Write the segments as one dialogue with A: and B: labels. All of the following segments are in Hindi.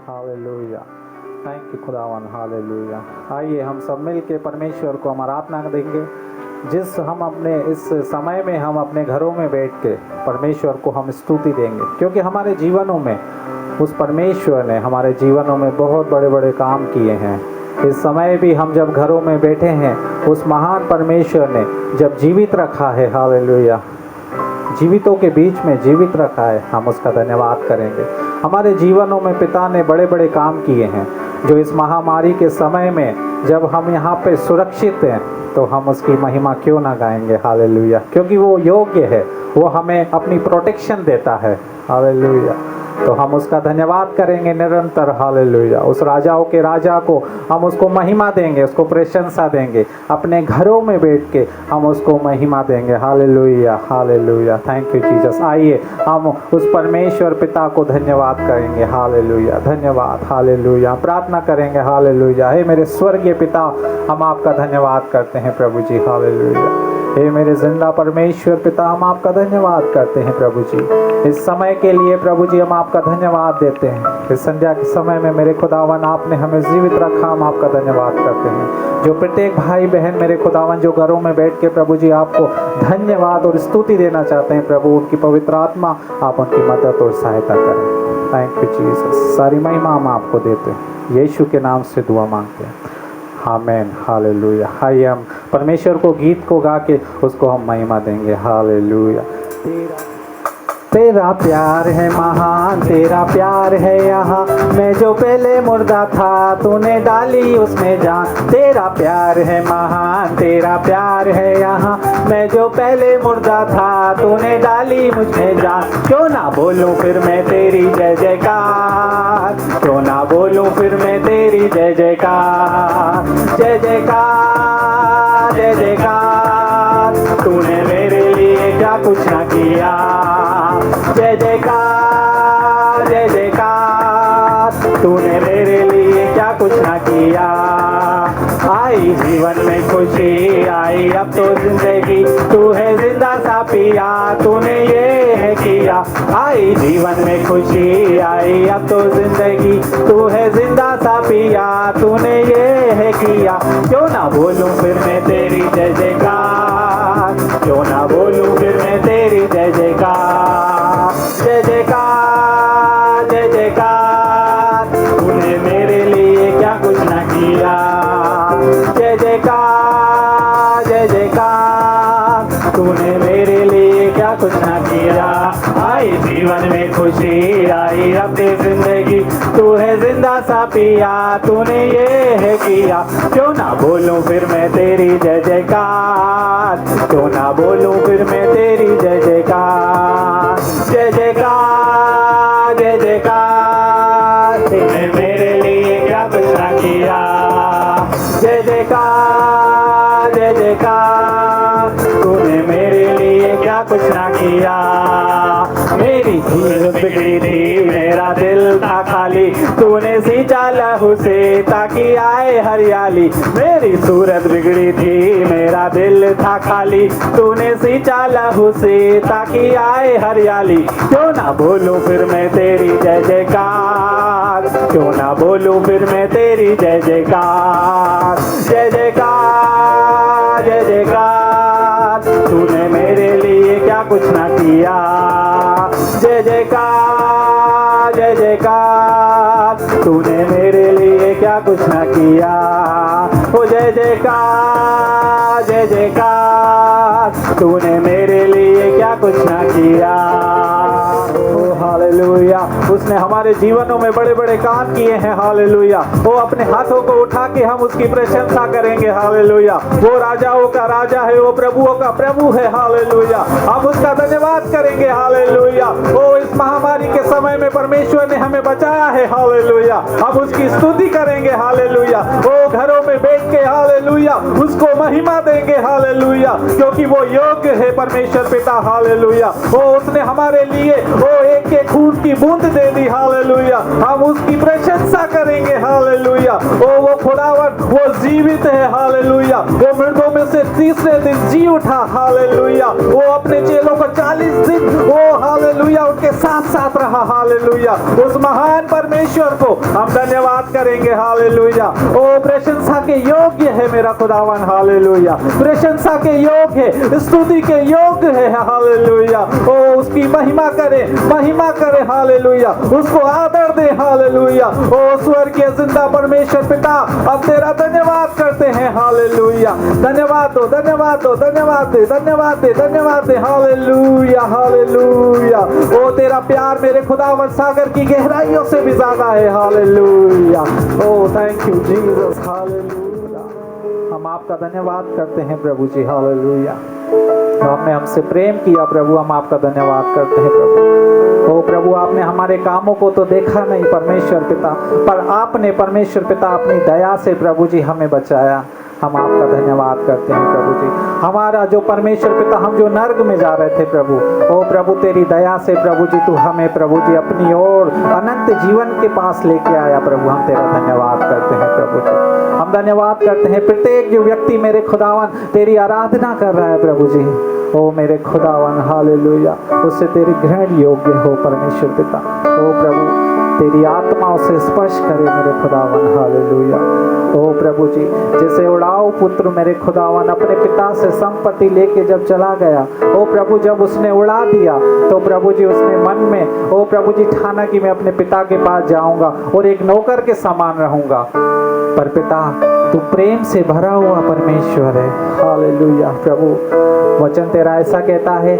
A: हालेलुया। थैंक यू खुदावन, हालेलुया। आइए हम सब मिल के परमेश्वर को हम आराधना देंगे। जिस हम अपने इस समय में हम अपने घरों में बैठ के परमेश्वर को हम स्तुति देंगे, क्योंकि हमारे जीवनों में उस परमेश्वर ने हमारे जीवनों में बहुत बड़े बड़े काम किए हैं। इस समय भी हम जब घरों में बैठे हैं, उस महान परमेश्वर ने जब जीवित रखा है, हालेलुया, जीवितों के बीच में जीवित रखा है, हम उसका धन्यवाद करेंगे। हमारे जीवनों में पिता ने बड़े बड़े काम किए हैं, जो इस महामारी के समय में जब हम यहाँ पे सुरक्षित हैं, तो हम उसकी महिमा क्यों ना गाएंगे, हालेलुया, क्योंकि वो योग्य है, वो हमें अपनी प्रोटेक्शन देता है, हालेलुया। तो हम उसका धन्यवाद करेंगे निरंतर, हालेलुया। उस राजाओं के राजा को हम उसको महिमा देंगे, उसको प्रशंसा देंगे, अपने घरों में बैठ के हम उसको महिमा देंगे, hallelujah, hallelujah. Thank you Jesus. आइए हम उस परमेश्वर पिता को धन्यवाद करेंगे, हालेलुया, धन्यवाद, हालेलुया। प्रार्थना करेंगे, हालेलुया। हे मेरे स्वर्गीय पिता, हम आपका धन्यवाद करते हैं प्रभु जी, हालेलुया। हे मेरे जिंदा परमेश्वर पिता, हम आपका धन्यवाद करते हैं प्रभु जी। इस समय के लिए प्रभु जी हम आपका धन्यवाद देते हैं। इस संध्या के समय में मेरे खुदावन आपने हमें जीवित रखा, हम आपका धन्यवाद करते हैं। जो प्रत्येक भाई बहन मेरे खुदावन जो घरों में बैठ के प्रभु जी आपको धन्यवाद और स्तुति देना चाहते हैं, प्रभु उनकी पवित्र आत्मा आप उनकी मदद और सहायता करें। Thank you Jesus. सारी महिमा हम आपको देते हैं, यीशु के नाम से दुआ मांगते हैं, आमेन, हालेलुया। आइए हम परमेश्वर को गीत को गा के उसको हम महिमा देंगे, हालेलुया। तेरा प्यार है महान, तेरा प्यार है यहाँ, मैं जो पहले मुर्दा था तूने डाली उसमें जान। तेरा प्यार है महान, तेरा प्यार है यहाँ, मैं जो पहले मुर्दा था तूने डाली मुझ में जान। क्यों ना बोलूं फिर मैं तेरी जय जयकार, क्यों ना बोलूं फिर मैं तेरी जय जयकार, जय जयकार, जय जयकार। तूने मेरे लिए क्या कुछ ना किया, जय जयकार, जय जयकार। तूने मेरे लिए क्या कुछ ना किया। आई जीवन में खुशी, आई अब तो जिंदगी, तू है जिंदा सा पिया, तूने ये है किया। आई जीवन में खुशी, आई अब तो जिंदगी, तू है जिंदा सा पिया, तूने ये है किया। क्यों ना बोलूं फिर मैं तेरी जय जयकार, क्यों ना बोलूं फिर मैं तेरी जय जयकार, जय जयकार, जय जयकार। तूने मेरे लिए क्या कुछ ना किया, जय जयकार, जय जयकार। तूने मेरे लिए क्या कुछ ना किया। आई जीवन में खुशी, आई अपनी जिंदगी, तू है जिंदा सा पिया, तूने ये है किया। क्यों ना बोलूं फिर मैं तेरी जय जयकार, क्यों ना बोलूं फिर मैं तेरी जय जयकार, जय जयकार, जय जयकार। तूने मेरे लिए क्या कुछ ना किया, जय जयकार, जय जयकार। तूने मेरे लिए क्या कुछ ना किया। मेरी सूरत बिगड़ी थी, मेरा दिल था खाली, तूने सींचा लहू से ताकि आए हरियाली। मेरी सूरत बिगड़ी थी, मेरा दिल था खाली, तूने सींचा लहू से ताकि आए हरियाली। क्यों ना बोलूं फिर मैं तेरी जय जयकार, क्यों ना बोलूं फिर मैं तेरी जय जयकार, जय जयकार, जय जयकार। तूने मेरे लिए क्या कुछ ना किया, जय जयकार, जय जयकार। तूने मेरे लिए क्या कुछ ना किया। ओ जय जयकार, जय जयकार। तूने मेरे लिए क्या कुछ ना किया। ओ हालेलुया। उसने हमारे जीवनों में बड़े बड़े काम किए हैं, हालेलुया। वो अपने हाथों को उठा के हम उसकी प्रशंसा करेंगे, हालेलुया। वो राजाओं का राजा है, वो प्रभुओं का प्रभु है, हालेलुया। हम उसका धन्यवाद करेंगे, हालेलुया। वो इस महामारी के समय में परमेश्वर ने हमें बचाया है, हालेलुया। हम उसकी स्तुति करेंगे, हालेलुया। वो घरों में बैठ के, हालेलुया, उसको महिमा देंगे, हालेलुया, क्योंकि वो योग्य है परमेश्वर पिता, हालेलुया। वो उसने हमारे लिए वो एक के खून की बूंद दे दी, हालेलुया। हम उसकी प्रशंसा करेंगे, हालेलुया। वो खुदावन वो जीवित है, हालेलुया। वो मृतों में से तीसरे दिन जी उठा, हालेलुया। वो अपने चेलों को 40 दिन वो हालेलुया उनके साथ साथ रहा, हालेलुया। उस महान परमेश्वर को हम धन्यवाद करेंगे। हालेलुया। ओ प्रशंसा के योग्य है मेरा खुदावन। हालेलुया। प्रशंसा के योग्य है, स्तुति के योग्य है। हालेलुया। ओ उसकी महिमा करे, महिमा करे। हालेलुया। उसको आदर दे। हालेलुया। ओ स्वर्गीय जिंदा परमेश्वर पिता, अब तेरा धन्यवाद करते हैं। हालेलुया। धन्यवाद दो, धन्यवाद दो, धन्यवाद दे, धन्यवाद दे, धन्यवाद दे। Hallelujah, hallelujah. ओ तेरा प्यार मेरे खुदावन सागर की गहराइयों से भी ज्यादा है। Hallelujah. Oh thank you Jesus. Hallelujah. हम आपका धन्यवाद करते हैं प्रभु जी। हालेलुया। आपने हमसे प्रेम किया प्रभु, हम आपका धन्यवाद करते हैं प्रभु। ओ प्रभु, आपने हमारे कामों को तो देखा नहीं परमेश्वर पिता, पर आपने परमेश्वर पिता अपनी दया से प्रभु जी हमें बचाया। हम आपका धन्यवाद करते हैं प्रभु जी। हमारा जो परमेश्वर पिता, हम जो नर्क में जा रहे थे प्रभु, ओ प्रभु तेरी दया से प्रभु जी तू हमें प्रभु जी अपनी ओर अनंत जीवन के पास लेके आया प्रभु। हम तेरा धन्यवाद करते हैं प्रभु जी। हम धन्यवाद करते हैं प्रत्येक जो व्यक्ति मेरे खुदावन तेरी आराधना कर रहा है प्रभु जी, ओ मेरे खुदावन हालेलुया, उससे तेरी ग्रहण योग्य हो परमेश्वर पिता। ओ प्रभु तेरी आत्मा उसे स्पर्श करे मेरे खुदावन। हालेलुया। ओ प्रभु जी, जैसे उड़ाऊ पुत्र मेरे खुदावन अपने पिता से संपत्ति लेके जब चला गया, ओ प्रभु जब उसने उड़ा दिया तो प्रभु जी उसने मन में ओ प्रभु जी ठाना कि मैं अपने पिता के पास जाऊंगा और एक नौकर के समान रहूंगा। पर पिता तू प्रेम से भरा हुआ परमेश्वर है। हालेलुया। प्रभु वचन तेरा ऐसा कहता है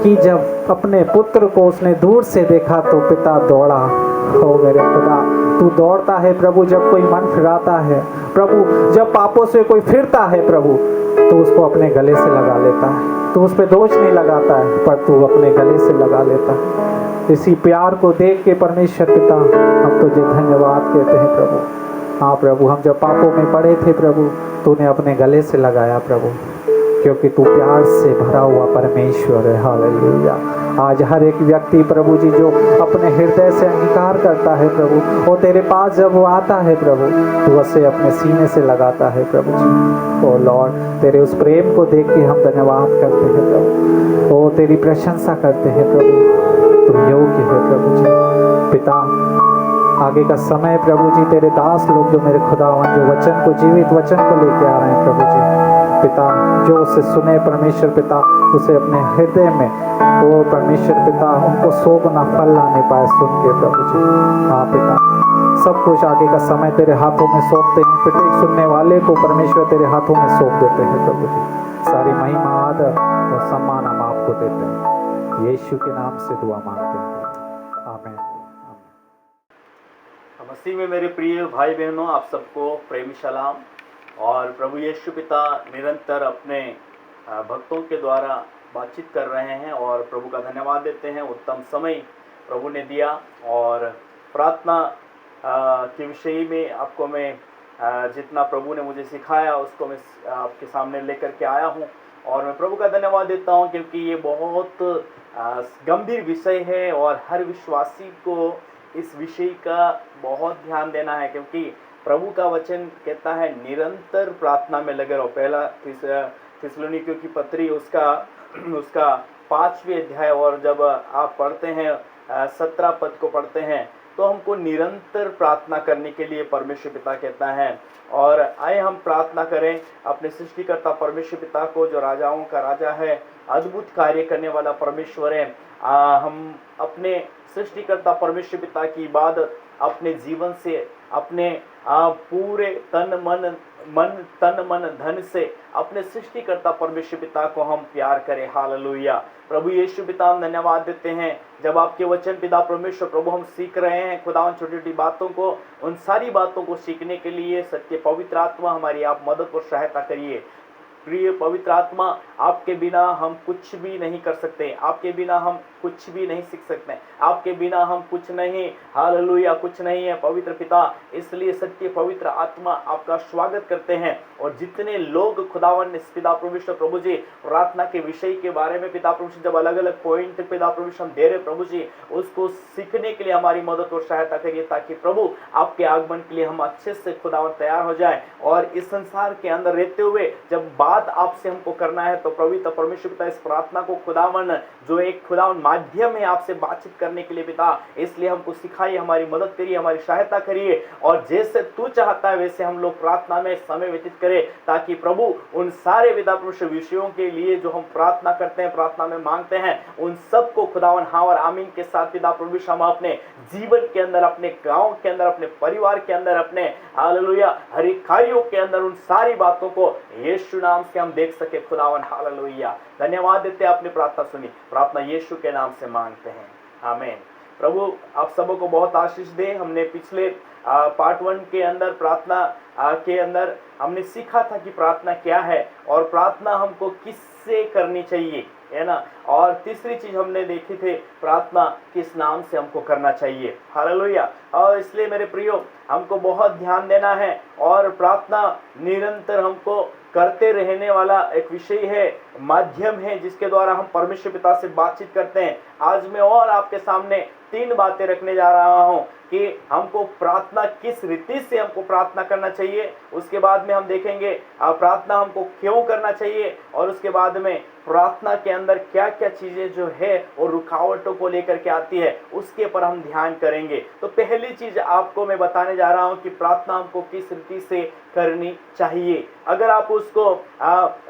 A: कि जब अपने पुत्र को उसने दूर से देखा तो पिता दौड़ा। हो मेरे खुदा, तू दौड़ता है प्रभु जब कोई मन फिराता है प्रभु, जब पापों से कोई फिरता है प्रभु तो उसको अपने गले से लगा लेता है। तू उस पर दोष नहीं लगाता है, पर तू अपने गले से लगा लेता है। इसी प्यार को देख के परमेश्वर पिता हम तुझे धन्यवाद कहते हैं प्रभु। हाँ प्रभु, हम जब पापों में पड़े थे प्रभु, तूने अपने गले से लगाया प्रभु, क्योंकि तू प्यार से भरा हुआ परमेश्वर है। हालेलुया। आज हर एक व्यक्ति प्रभु जी जो अपने हृदय से अंगीकार करता है प्रभु, वो तेरे पास जब वो आता है प्रभु तो उसे अपने सीने से लगाता है प्रभु जी। ओ लॉर्ड, तेरे उस प्रेम को देख के हम धन्यवाद करते हैं प्रभु। ओ तेरी प्रशंसा करते हैं प्रभु, तू योग्य है प्रभु जी। पिता आगे का समय प्रभु जी तेरे दास लोग जो मेरे खुदावन जो वचन को, जीवित वचन को लेके आ रहे हैं प्रभु जी, पिता जो उसे सुने परमेश्वर पिता, उसे अपने हृदय में वो परमेश्वर पिता उनको 100 गुना फल लाने पाए सुन के प्रभु जी। हाँ पिता, सब कुछ आगे का समय तेरे हाथों में सौंपते हैं। प्रत्येक सुनने वाले को परमेश्वर तेरे हाथों में सौंप देते हैं प्रभु जी। सारी महिमा आदर और सम्मान हम आपको देते हैं। यीशु के नाम से दुआ मांगते हैं, आमीन।
B: मसीह में मेरे प्रिय भाई बहनों, आप सबको प्रेमी सलाम। और प्रभु यीशु पिता निरंतर अपने भक्तों के द्वारा बातचीत कर रहे हैं और प्रभु का धन्यवाद देते हैं। उत्तम समय प्रभु ने दिया और प्रार्थना के विषय में आपको मैं जितना प्रभु ने मुझे सिखाया उसको मैं आपके सामने लेकर के आया हूँ। और मैं प्रभु का धन्यवाद देता हूँ क्योंकि ये बहुत गंभीर विषय है और हर विश्वासी को इस विषय का बहुत ध्यान देना है, क्योंकि प्रभु का वचन कहता है निरंतर प्रार्थना में लगे रहो। पहला थिस्सलुनीकियों की पत्री उसका 5वें अध्याय, और जब आप पढ़ते हैं 17 पद को पढ़ते हैं तो हमको निरंतर प्रार्थना करने के लिए परमेश्वर पिता कहता है। और आए हम प्रार्थना करें अपने सृष्टिकर्ता परमेश्वर पिता को, जो राजाओं का राजा है, अद्भुत कार्य करने वाला परमेश्वर है। हम अपने सृष्टिकर्ता परमेश्वर पिता की इबादत अपने जीवन से, अपने पूरे तन मन धन से अपने सृष्टिकर्ता परमेश्वर पिता को हम प्यार करें। हालेलुया। प्रभु यीशु पिता हम धन्यवाद देते हैं जब आपके वचन पिता परमेश्वर प्रभु हम सीख रहे हैं खुदावन छोटी छोटी बातों को, उन सारी बातों को सीखने के लिए सत्य पवित्र आत्मा हमारी आप मदद और सहायता करिए। प्रिय पवित्र आत्मा, आपके बिना हम कुछ भी नहीं कर सकते, आपके बिना हम कुछ भी नहीं सीख सकते, आपके बिना हम कुछ नहीं, हालेलुया, कुछ नहीं है पवित्र पिता। इसलिए सत्य पवित्र आत्मा आपका स्वागत करते हैं। और जितने लोग खुदावन ने पिता परमेश्वर प्रभु जी प्रार्थना के विषय के बारे में पिता परमेश्वर जब अलग अलग पॉइंट पिता परमेश्वर हम दे रहे प्रभु जी, उसको सीखने के लिए हमारी मदद और सहायता करिए, ताकि प्रभु आपके आगमन के लिए हम अच्छे से खुदावन तैयार हो जाए। और इस संसार के अंदर रहते हुए जब बात आपसे हमको करना है तो पवित्र परमेश्वर पिता इस प्रार्थना को खुदावन जो एक खुदावन माध्यम है आपसे बातचीत करने के लिए पिता। इसलिए हमको सिखाइए, हमारी मदद करिए, हमारी सहायता करिए, और जैसे तू चाहता है वैसे हम लोग प्रार्थना में समय व्यतीत करें, ताकि प्रभु उन सारे पिता परमेश्वर विषयों के लिए जो हम प्रार्थना करते हैं, प्रार्थना में मांगते हैं, उन सबको खुदावन हाँ और आमीन के साथ पिता परमेश्वर हम अपने जीवन के अंदर, अपने गांव के अंदर, अपने परिवार के अंदर, अपने हालेलुया हर एक कार्यों के अंदर उन सारी बातों को यीशु नाम से हम देख सके खुदावन। हालेलुया, धन्यवाद देते हैं, आपने प्रार्थना सुनी, प्रार्थना यीशु के नाम से मांगते हैं, आमीन। प्रभु आप सबों को बहुत आशीष दे। हमने पिछले पार्ट 1 के अंदर प्रार्थना के अंदर हमने सीखा था कि प्रार्थना क्या है और प्रार्थना हमको किससे करनी चाहिए, है ना। और तीसरी चीज हमने देखी थी, प्रार्थना किस नाम से हमको करना चाहिए। हालेलुया। और इसलिए मेरे प्रियो, हमको बहुत ध्यान देना है, और प्रार्थना निरंतर हमको करते रहने वाला एक विषय है, माध्यम है, जिसके द्वारा हम परमेश्वर पिता से बातचीत करते हैं। आज मैं और आपके सामने 3 बातें रखने जा रहा हूं कि हमको प्रार्थना किस रीति से हमको प्रार्थना करना चाहिए, उसके बाद में हम देखेंगे प्रार्थना हमको क्यों करना चाहिए, और उसके बाद में प्रार्थना के अंदर क्या क्या चीजें जो है और रुकावटों को लेकर के आती है, उसके पर हम ध्यान करेंगे। तो पहली चीज आपको मैं बताने जा रहा हूं कि प्रार्थना हमको किस रीति से करनी चाहिए। अगर आप उसको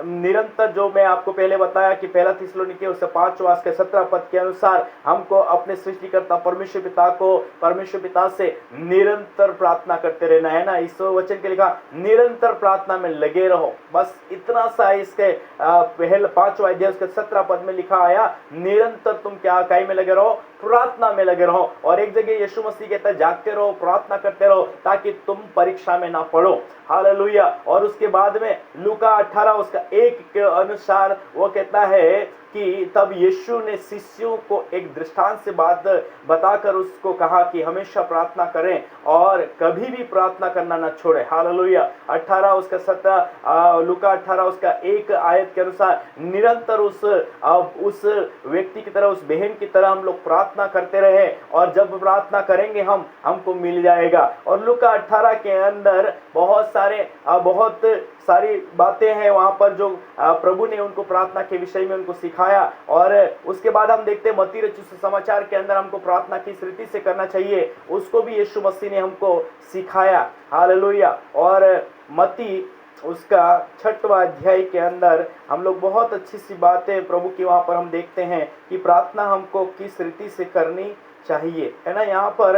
B: निरंतर, जो मैं आपको पहले बताया कि पहला थिस्सलुनीके उससे 5:17 के अनुसार हमको अपने सृष्टिकर्ता परमेश्वर पिता को, परमेश्वर पिता से निरंतर प्रार्थना करते रहना है ना। इस वचन के लिखा निरंतर प्रार्थना में लगे रहो, बस इतना सा इसके पहले 5वां अध्याय उसके 17 में लिखा आया, निरंतर तुम क्या काई में लगे रहो, प्रार्थना में लगे रहो। और एक जगह यीशु मसीह कहता है जागते रहो, प्रार्थना करते रहो, ताकि तुम परीक्षा में ना पड़ो। हालेलुया। और उसके बाद में लूका 18 उसका 1 के अनुसार वो कहता है कि तब यीशु ने शिष्यों को एक दृष्टांत से बात बताकर उसको कहा कि हमेशा प्रार्थना करें और कभी भी प्रार्थना करना न छोड़े। हालेलुया। 18 उसका 17 लूका 18 उसका 1 आयत के अनुसार निरंतर उस व्यक्ति की तरह, उस बहन की तरह हम लोग प्रार्थना करते रहे, और जब प्रार्थना करेंगे हमको मिल जाएगा। और लूका 18 के अंदर बहुत सारी बातें हैं वहां पर जो प्रभु ने उनको प्रार्थना के विषय में उनको सिखाया। और उसके बाद हम देखते हैं मत्ती रचित सुसमाचार के अंदर हमको प्रार्थना किस रीति से करना चाहिए, उसको भी यीशु मसीह ने हमको सिखाया। हालेलुया। और मत्ती उसका 6वां अध्याय के अंदर हम लोग बहुत अच्छी सी बातें प्रभु की वहां पर हम देखते हैं कि प्रार्थना हमको किस रीति से करनी चाहिए, है ना। यहाँ पर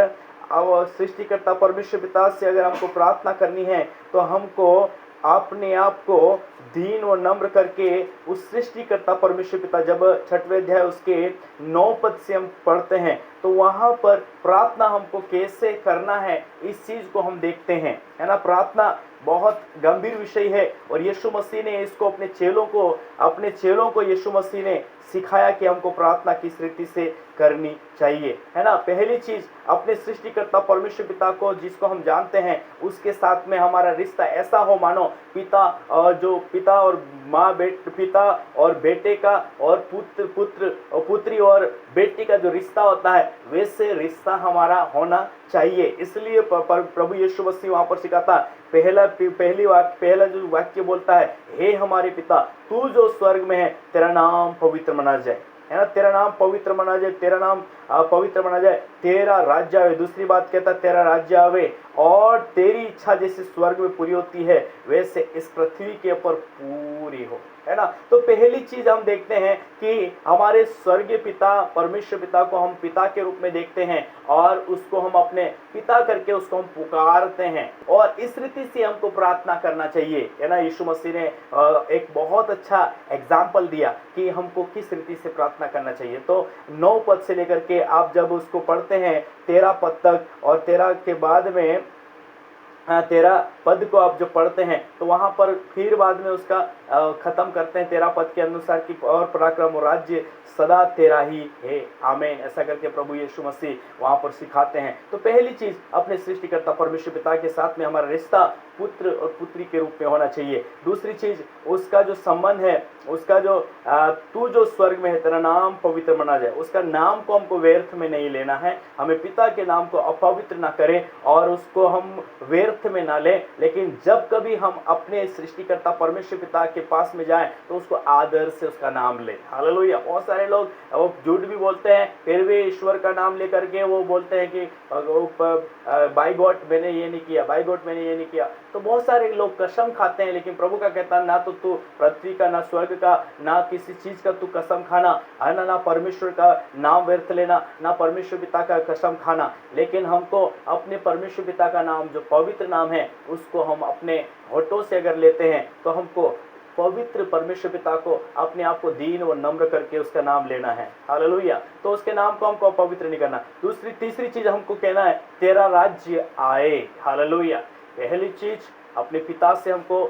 B: अब सृष्टिकर्ता परमेश्वर पिता से अगर हमको प्रार्थना करनी है तो हमको अपने आप को दीन व नम्र करके उस सृष्टिकर्ता परमेश्वर पिता, जब 6वें अध्याय उसके 9 पद से हम पढ़ते हैं तो वहां पर प्रार्थना हमको कैसे करना है इस चीज को हम देखते हैं, है ना। प्रार्थना बहुत गंभीर विषय है, और यीशु मसीह ने इसको अपने चेलों को यीशु मसीह ने सिखाया कि हमको प्रार्थना किस रीति से करनी चाहिए, है ना। पहली चीज, अपने सृष्टिकर्ता परमेश्वर पिता को, जिसको हम जानते हैं, उसके साथ में हमारा रिश्ता ऐसा हो मानो पिता और माँ पिता और बेटे का, और पुत्र और पुत्री और बेटी का जो रिश्ता होता है, वैसे रिश्ता हमारा होना चाहिए। इसलिए प्रभु यीशु मसीह वहां पर सिखाता, पहला जो वाक्य बोलता है, हे हमारे पिता तू जो स्वर्ग में है, तेरा नाम पवित्र माना जाए, है ना। तेरा नाम पवित्र माना जाए, तेरा नाम पवित्र माना जाए, तेरा राज्य आवे। दूसरी बात कहता है तेरा राज्य आवे और तेरी इच्छा जैसे स्वर्ग में पूरी होती है वैसे इस पृथ्वी के ऊपर पूरी हो, है ना। तो पहली चीज हम देखते हैं कि हमारे स्वर्गीय पिता परमेश्वर पिता को हम पिता के रूप में देखते हैं, और उसको हम अपने पिता करके उसको हम पुकारते हैं, और इस रीति से हमको प्रार्थना करना चाहिए, है ना। यीशु मसीह ने एक बहुत अच्छा एग्जाम्पल दिया कि हमको किस रीति से प्रार्थना करना चाहिए। तो 9 पद से लेकर के आप जब उसको पढ़ते हैं 13 पद तक, और 13 के बाद में 13 पद को आप जो पढ़ते हैं तो वहां पर फिर बाद में उसका खत्म करते हैं 13 पद के अनुसार कि और पराक्रम और राज्य सदा तेरा ही है, आमीन। ऐसा करके प्रभु यीशु मसीह वहां पर सिखाते हैं। तो पहली चीज, अपने सृष्टिकर्ता परमेश्वर पिता के साथ में हमारा रिश्ता पुत्र और पुत्री के रूप में होना चाहिए। दूसरी चीज, उसका जो संबंध है, उसका जो तू जो स्वर्ग में है, तेरा नाम पवित्र माना जाए, उसका नाम को हमको व्यर्थ में नहीं लेना है। हमें पिता के नाम को अपवित्र ना करें और उसको हम व्यर्थ में ना लें, लेकिन जब कभी हम अपने सृष्टिकर्ता परमेश्वर पिता के पास में जाए तो उसको आदर से उसका नाम ले। हालेलुया। बहुत सारे लोग वो झूठ भी बोलते हैं, फिर भी ईश्वर का नाम लेकर के वो बोलते हैं कि बाय गॉड मैंने ये नहीं किया, बाय गॉड मैंने ये नहीं किया। तो बहुत सारे लोग कसम खाते हैं, लेकिन प्रभु का कहता है ना तो तू पृथ्वी का, ना स्वर्ग का, ना किसी चीज का तू कसम खाना है ना परमेश्वर का नाम व्यर्थ लेना, ना परमेश्वर पिता का कसम खाना। लेकिन हमको अपने परमेश्वर पिता का नाम जो पवित्र नाम है उसको हम अपने होठों से अगर लेते हैं तो हमको पवित्र परमेश्वर पिता को अपने आप को दीन व नम्र करके उसका नाम लेना है। हालेलुया। तो उसके नाम को हमको पवित्र नहीं करना। तीसरी चीज हमको कहना है तेरा राज्य आए। हालेलुया। पहली चीज अपने पिता से हमको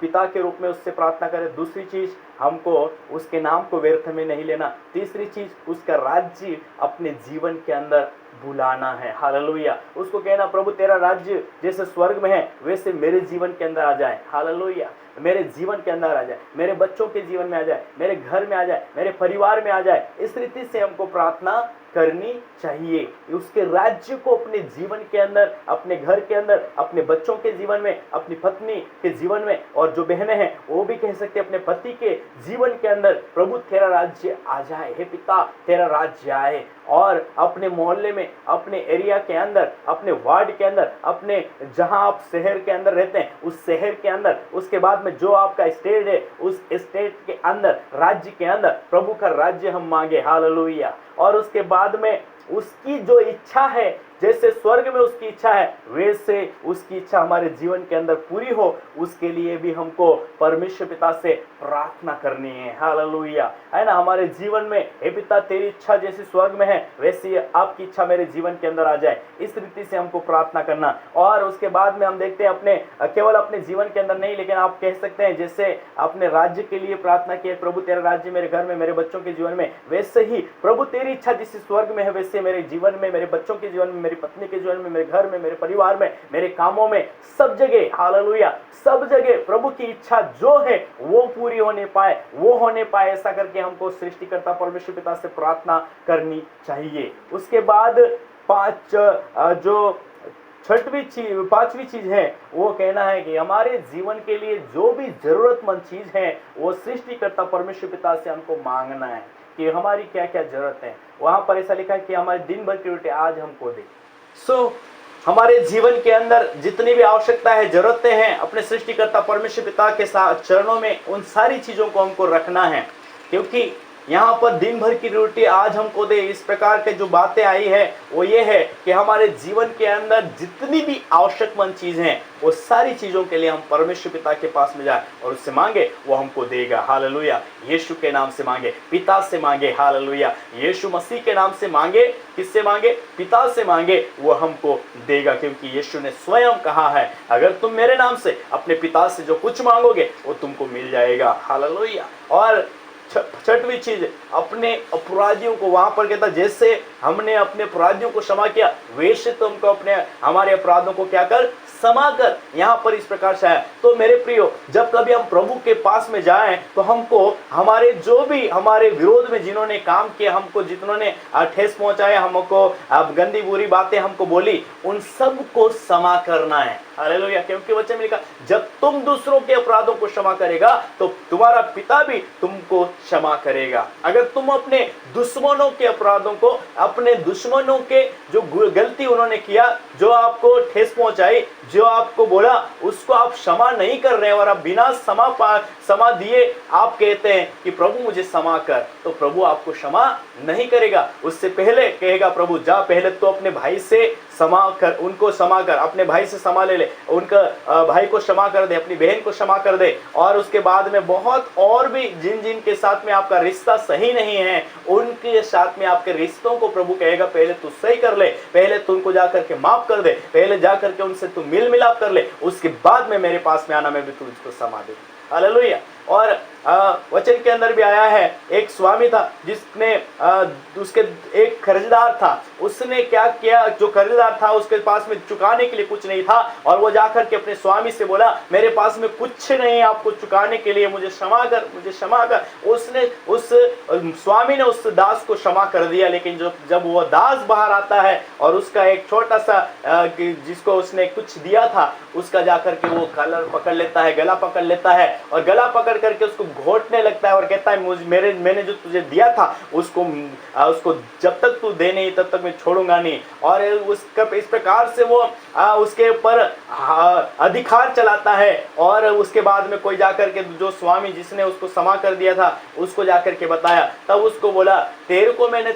B: पिता के रूप में उससे प्रार्थना करें। दूसरी चीज हमको उसके नाम को व्यर्थ में नहीं लेना। तीसरी चीज उसका राज्य अपने जीवन के अंदर बुलाना है। हालेलुया। उसको कहना प्रभु तेरा राज्य जैसे स्वर्ग में है वैसे मेरे जीवन के अंदर आ जाए। हालेलुया। मेरे जीवन के अंदर आ जाए, मेरे बच्चों के जीवन में आ जाए, मेरे घर में आ जाए, मेरे परिवार में आ जाए। इस रीति से हमको प्रार्थना करनी चाहिए। उसके राज्य को अपने जीवन के अंदर, अपने घर के अंदर, अपने बच्चों के जीवन में, अपनी पत्नी के जीवन में, और जो बहनें हैं वो भी कह सकते हैं अपने पति के जीवन के अंदर प्रभु तेरा राज्य आ जाए। हे पिता तेरा राज्य आए। और अपने मोहल्ले में, अपने एरिया के अंदर, अपने वार्ड के अंदर, अपने जहां आप शहर के अंदर रहते हैं उस शहर के अंदर, उसके बाद में जो आपका स्टेट है उस स्टेट के अंदर, राज्य के अंदर प्रभु का राज्य हम मांगे। हालेलुया। और उसके बाद में उसकी जो इच्छा है, जैसे स्वर्ग में उसकी इच्छा है वैसे उसकी इच्छा हमारे जीवन के अंदर पूरी हो, उसके लिए भी हमको परमेश्वर पिता से प्रार्थना करनी है। हालेलुया। है ना। हमारे जीवन में हे पिता तेरी इच्छा जैसे स्वर्ग में है वैसी आपकी इच्छा मेरे जीवन के अंदर आ जाए। इस रीति से हमको प्रार्थना करना। और उसके बाद में हम देखते हैं अपने केवल अपने जीवन के अंदर नहीं, लेकिन आप कह सकते हैं जैसे अपने राज्य के लिए प्रार्थना की, प्रभु तेरा राज्य मेरे घर में, मेरे बच्चों के जीवन में, वैसे ही प्रभु तेरी इच्छा जैसे स्वर्ग में है वैसे मेरे जीवन में, मेरे बच्चों के जीवन में, मेरी पत्नी के जीवन में, मेरे घर में, मेरे परिवार में, मेरे कामों में, सब जगह। हालेलुया। सब जगह प्रभु की इच्छा जो है वो पूरी होने पाए, वो होने पाए, ऐसा करके हमको सृष्टिकर्ता परमेश्वर पिता से प्रार्थना करनी चाहिए। उसके बाद पांचवी चीज है वो कहना है कि हमारे जीवन के लिए जो भी जरूरतमंद चीज है वो सृष्टिकर्ता परमेश्वर पिता से हमको मांगना है कि हमारी क्या क्या जरूरत है। वहां पर ऐसा लिखा है कि हमारे दिन भर की रोटी आज हमको दे। हमारे जीवन के अंदर जितनी भी आवश्यकता है, जरूरतें हैं, अपने सृष्टिकर्ता परमेश्वर पिता के साथ चरणों में उन सारी चीजों को हमको रखना है। क्योंकि यहाँ पर दिन भर की रोटी आज हमको दे, इस प्रकार के जो बातें आई है वो ये है कि हमारे जीवन के अंदर जितनी भी आवश्यकमंद चीज हैं वो सारी चीजों के लिए हम परमेश्वर पिता के पास में जाए और उससे मांगे, वो हमको देगा। हालेलुया। यीशु के नाम से मांगे, पिता से मांगे। हालेलुया। यीशु मसीह के नाम से मांगे। किससे मांगे? पिता से मांगे, वो हमको देगा। क्योंकि यीशु ने स्वयं कहा है अगर तुम मेरे नाम से अपने पिता से जो कुछ मांगोगे वो तुमको मिल जाएगा। हालेलुया। और छठवीं चीज अपने अपराधियों को, वहां पर कहता जैसे हमने अपने अपराधियों को क्षमा किया वैसे तुमको हमारे अपराधों को क्या कर, क्षमा कर। यहाँ पर इस प्रकार से है। तो मेरे प्रियो, जब कभी हम प्रभु के पास में जाएं तो हमको हमारे जो भी हमारे विरोध में जिन्होंने काम किया, हमको जिन्होंने ठेस पहुंचाया, हमको गंदी बुरी बातें हमको बोली, उन सब को क्षमा करना है। हालेलुया। क्योंकि वचन में लिखा जब तुम दूसरों के अपराधों को क्षमा करेगा तो तुम्हारा पिता भी तुमको क्षमा करेगा। अगर तुम अपने दुश्मनों के अपराधों को, अपने दुश्मनों के जो गलती उन्होंने किया, जो आपको ठेस पहुंचाई, जो आपको बोला, उसको आप क्षमा नहीं कर रहे हैं और आप बिना क्षमा दिए आप कहते हैं कि प्रभु मुझे क्षमा कर, तो प्रभु आपको क्षमा नहीं करेगा। उससे पहले कहेगा प्रभु जा पहले तो अपने भाई से क्षमा कर, उनको क्षमा कर, अपने भाई से क्षमा ले ले, उनका भाई को क्षमा कर दे, अपनी बहन को क्षमा कर दे। और उसके बाद में बहुत और भी जिन के साथ में आपका रिश्ता सही नहीं है उनके साथ में आपके रिश्तों को प्रभु कहेगा पहले तू सही कर ले, पहले तू उनको जाकर के माफ कर दे, पहले जाकर के उनसे तू मिल मिलाप कर ले, उसके बाद में मेरे पास में आना, मैं भी तुझको क्षमा दे। हालेलुया। और वचन के अंदर भी आया है एक स्वामी था जिसने उसके एक कर्जदार था, उसने क्या किया, जो कर्जदार था उसके पास में चुकाने के लिए कुछ नहीं था और वो जाकर के अपने स्वामी से बोला मेरे पास में कुछ नहीं आपको चुकाने के लिए, मुझे क्षमा कर, मुझे क्षमा कर। उसने उस स्वामी ने उस दास को क्षमा कर दिया। लेकिन जब वो दास बाहर आता है और उसका एक छोटा सा जिसको उसने कुछ दिया था उसका जाकर के वो कलर पकड़ लेता है, गला पकड़ लेता है है और गला पकड़ करके उसको घोटने लगता है और कहता है मैंने जो तुझे दिया था उसको जब तक तू दे नहीं तब तक मैं छोड़ूंगा नहीं। और इस प्रकार से वो उसके ऊपर अधिकार चलाता है। और उसके बाद में कोई जाकर के जो स्वामी जिसने उसको क्षमा कर दिया था उसको जाकर के बताया, तब उसको बोला तेरे को मैंने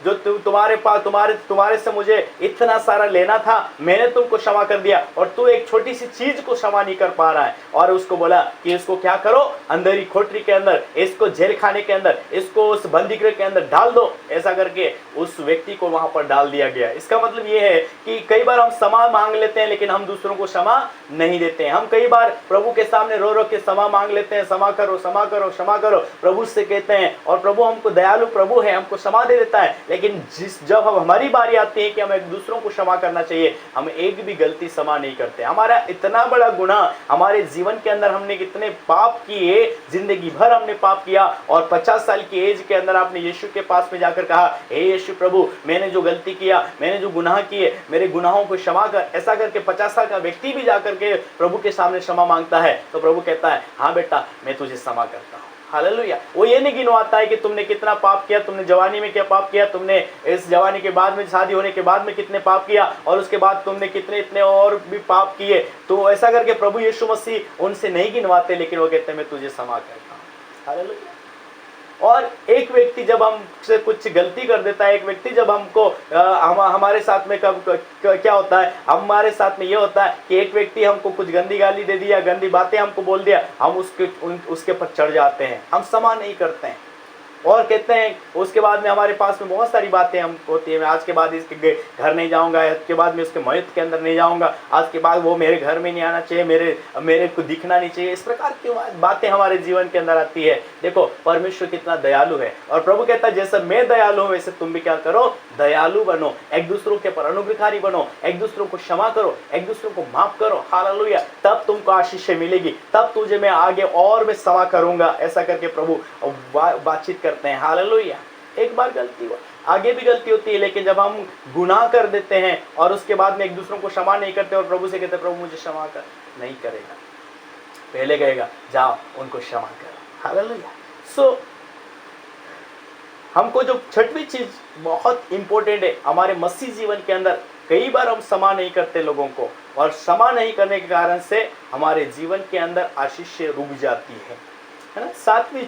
B: जो तुम्हारे पास तुम्हारे से मुझे इतना सारा लेना था, मैंने तुमको क्षमा कर दिया और तू एक छोटी सी चीज को क्षमा नहीं कर पा रहा है। और उसको बोला कि इसको क्या करो, अंदर ही खोटरी के अंदर, इसको जेल खाने के अंदर, इसको उस बंदीगृह के अंदर डाल दो। ऐसा करके उस व्यक्ति को वहां पर डाल दिया गया। इसका मतलब यह है कि कई बार हम क्षमा मांग लेते हैं लेकिन हम दूसरों को क्षमा नहीं देते हैं। हम कई बार प्रभु के सामने रो रो के क्षमा मांग लेते हैं, क्षमा करो क्षमा करो क्षमा करो, प्रभु से कहते हैं और प्रभु हमको दयालु प्रभु है, हमको क्षमा दे देता है। लेकिन जब हमारी बारी आती है कि हमें दूसरों को क्षमा करना चाहिए, हम एक भी गलती क्षमा नहीं करते। हमारा इतना बड़ा गुनाह हमारे जीवन के अंदर, हमने कितने पाप किए, जिंदगी भर हमने पाप किया और 50 साल की एज के अंदर आपने यीशु के पास में जाकर कहा, हे यीशु प्रभु मैंने जो गलती किया, मैंने जो गुनाह किए, मेरे गुनाहों को क्षमा कर। ऐसा करके 50 साल का व्यक्ति भी जाकर के प्रभु के सामने क्षमा मांगता है तो प्रभु कहता है हाँ बेटा मैं तुझे क्षमा करता हूँ। हालेलुया। वो ये नहीं गिनवाता है कि तुमने कितना पाप किया, तुमने जवानी में क्या पाप किया, तुमने इस जवानी के बाद में शादी होने के बाद में कितने पाप किया और उसके बाद तुमने कितने इतने और भी पाप किए। तो ऐसा करके प्रभु यीशु मसीह उनसे नहीं गिनवाते, लेकिन वो कहते हैं मैं तुझे क्षमा करता हूँ। हालेलुया। और एक व्यक्ति जब हमसे कुछ गलती कर देता है, एक व्यक्ति जब हमको हमारे साथ में क्या होता है, हमारे साथ में ये होता है कि एक व्यक्ति हमको कुछ गंदी गाली दे दिया, गंदी बातें हमको बोल दिया, हम उसके पर चढ़ जाते हैं, हम क्षमा नहीं करते हैं और कहते हैं उसके बाद में हमारे पास में बहुत सारी बातें हम होती है, मैं आज के बाद इसके घर नहीं जाऊंगा, आज के बाद में उसके मयत के अंदर नहीं जाऊंगा, आज के बाद वो मेरे घर में नहीं आना चाहिए, मेरे को दिखना नहीं चाहिए। इस प्रकार की बातें हमारे जीवन के अंदर आती है। देखो परमेश्वर कितना दयालु है और प्रभु कहता है जैसे मैं दयालु हूं वैसे तुम भी क्या करो, दयालु बनो, एक दूसरों के पर अनुग्रहकारी बनो, एक दूसरों को क्षमा करो, एक दूसरों को माफ करो। हालेलुया। तब तुमको आशीष मिलेगी, तब तुझे मैं आगे और मैं क्षमा करूंगा। ऐसा करके प्रभु बातचीत करते हैं। हालेलुया। एक बार गलती हुआ, आगे भी गलती होती है, लेकिन जब हम गुनाह कर देते हैं और उसके बाद में एक दूसरों को क्षमा नहीं करते और प्रभु से कहते प्रभु मुझे क्षमा कर, नहीं करेगा, पहले कहेगा जाओ उनको क्षमा करो। हालेलुया। सो हमको जो छठवीं चीज बहुत इंपॉर्टेंट है हमारे मसीह जीवन के अंदर, कई बार हम क्षमा नहीं करते लोगों को और क्षमा नहीं करने के कारण से हमारे जीवन के अंदर आशीष रुक जाती है ना। सातवीं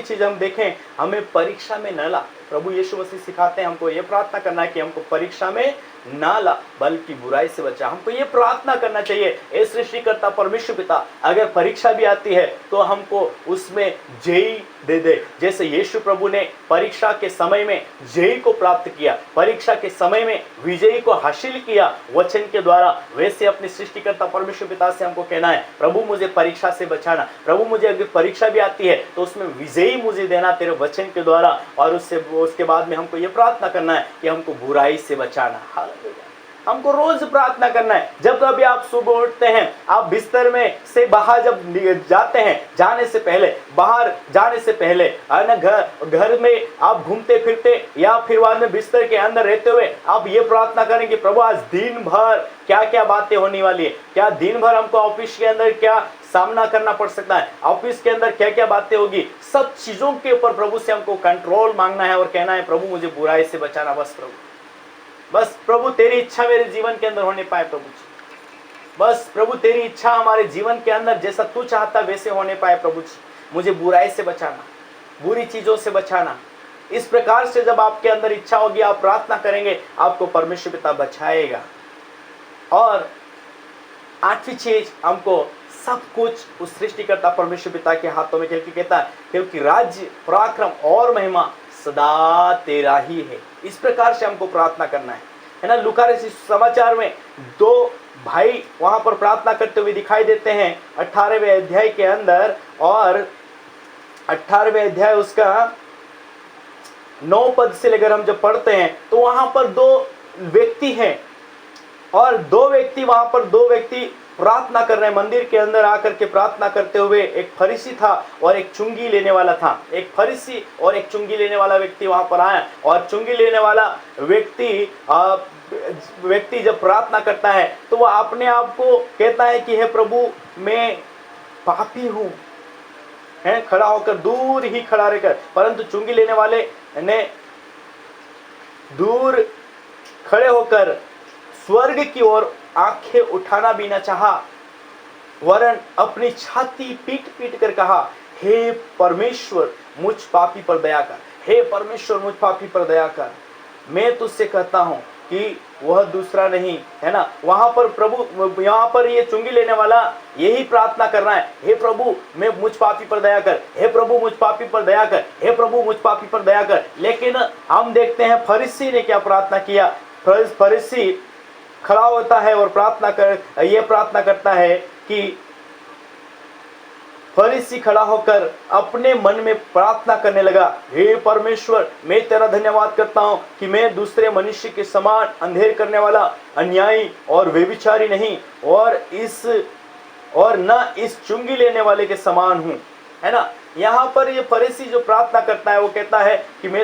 B: चीज हम देखें, हमें परीक्षा में न ला। प्रभु यीशु मसीह सिखाते हैं हमको ये प्रार्थना करना है कि हमको परीक्षा में ना ला बल्कि बुराई से बचा। हमको ये प्रार्थना करना चाहिए, हे सृष्टिकर्ता परमेश्वर पिता, अगर परीक्षा भी आती है तो हमको उसमें जय दे दे। जैसे यीशु प्रभु ने परीक्षा के समय में जय को प्राप्त किया, परीक्षा के समय में विजयी को हासिल किया वचन के द्वारा, वैसे अपने सृष्टिकर्ता परमेश्वर पिता से हमको कहना है प्रभु मुझे परीक्षा से बचाना, प्रभु मुझे अगर परीक्षा भी आती है तो उसमें विजयी मुझे देना तेरे वचन के द्वारा। और उसके बाद में हमको ये प्रार्थना करना है कि हमको बुराई से बचाना। हमको रोज प्रार्थना करना है। जब कभी आप सुबह उठते हैं, आप बिस्तर में से बाहर जब जाते हैं, जाने से पहले, बाहर जाने से पहले, है ना, घर में आप घूमते फिरते या फिर बाद में बिस्तर के अंदर रहते हुए आप ये प्रार्थना करें कि प्रभु आज दिन भर क्या क्या बातें होने वाली है, क्या दिन भर हमको ऑफिस के अंदर क्या सामना करना पड़ सकता है, ऑफिस के अंदर क्या क्या बातें होगी, सब चीजों के ऊपर प्रभु से हमको कंट्रोल मांगना है और कहना है प्रभु मुझे बुराई से बचाना। बस प्रभु तेरी इच्छा मेरे जीवन के अंदर होने पाए प्रभु जी। बस प्रभु तेरी इच्छा हमारे जीवन के अंदर जैसा तू चाहता वैसे होने पाए प्रभु जी। मुझे बुराई से बचाना, बुरी चीजों से बचाना। इस प्रकार से जब आपके अंदर इच्छा होगी, आप प्रार्थना करेंगे, आपको परमेश्वर पिता बचाएगा। और आठवीं चीज, हमको सब कुछ उस सृष्टिकर्ता परमेश्वर पिता के हाथों में, क्योंकि कहता है क्योंकि राज्य, पराक्रम और महिमा सदा तेरा ही है। इस प्रकार से हमको प्रार्थना करना है ना। लूका रचित समाचार में दो भाई वहां पर प्रार्थना करते हुए दिखाई देते हैं 18वें अध्याय के अंदर, और 18वें अध्याय उसका 9 पद से लेकर हम जब पढ़ते हैं तो वहां पर दो व्यक्ति हैं और दो व्यक्ति प्रार्थना कर रहे हैं। मंदिर के अंदर आकर के प्रार्थना करते हुए एक फरीसी था और एक चुंगी लेने वाला था। एक फरीसी और एक चुंगी लेने वाला व्यक्ति वहां पर आया, और चुंगी लेने वाला व्यक्ति जब प्रार्थना करता है तो वह अपने आप को कहता है कि हे प्रभु, मैं पापी हूं, है खड़ा होकर दूर ही खड़ा रहकर, परंतु चुंगी लेने वाले ने दूर खड़े होकर स्वर्ग की ओर आंखें उठाना भी न चाहा, वरन अपनी छाती पीट पीट कर कहा, हे परमेश्वर मुझ पापी पर दया कर, हे परमेश्वर मुझ पापी पर दया कर। मैं तुझसे कहता हूं कि वह दूसरा नहीं, है ना। वहां पर प्रभु, यहाँ पर ये चुंगी लेने वाला यही प्रार्थना कर रहा है, हे प्रभु मैं मुझ पापी पर दया कर, हे प्रभु मुझ पापी पर दया कर, हे प्रभु मुझ पापी पर दया कर। लेकिन हम देखते हैं फरीसी ने क्या प्रार्थना किया। फरीसी खड़ा होता है और प्रार्थना करता है कि फरीसी खड़ा होकर अपने मन में प्रार्थना करने लगा, हे परमेश्वर मैं तेरा धन्यवाद करता हूं कि मैं दूसरे मनुष्य के समान अंधेर करने वाला, अन्यायी और व्यभिचारी नहीं, और न इस चुंगी लेने वाले के समान हूं, है ना। यहाँ पर ये फरीसी जो प्रार्थना करता है वो कहता है कि मैं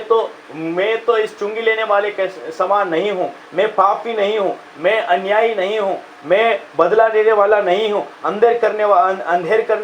B: तो इस चुंगी लेने वाले के समान नहीं हूँ, मैं पापी नहीं हूँ, मैं अन्यायी नहीं हूँ, मैं बदला लेने वाला नहीं हूँ, अंधेर करने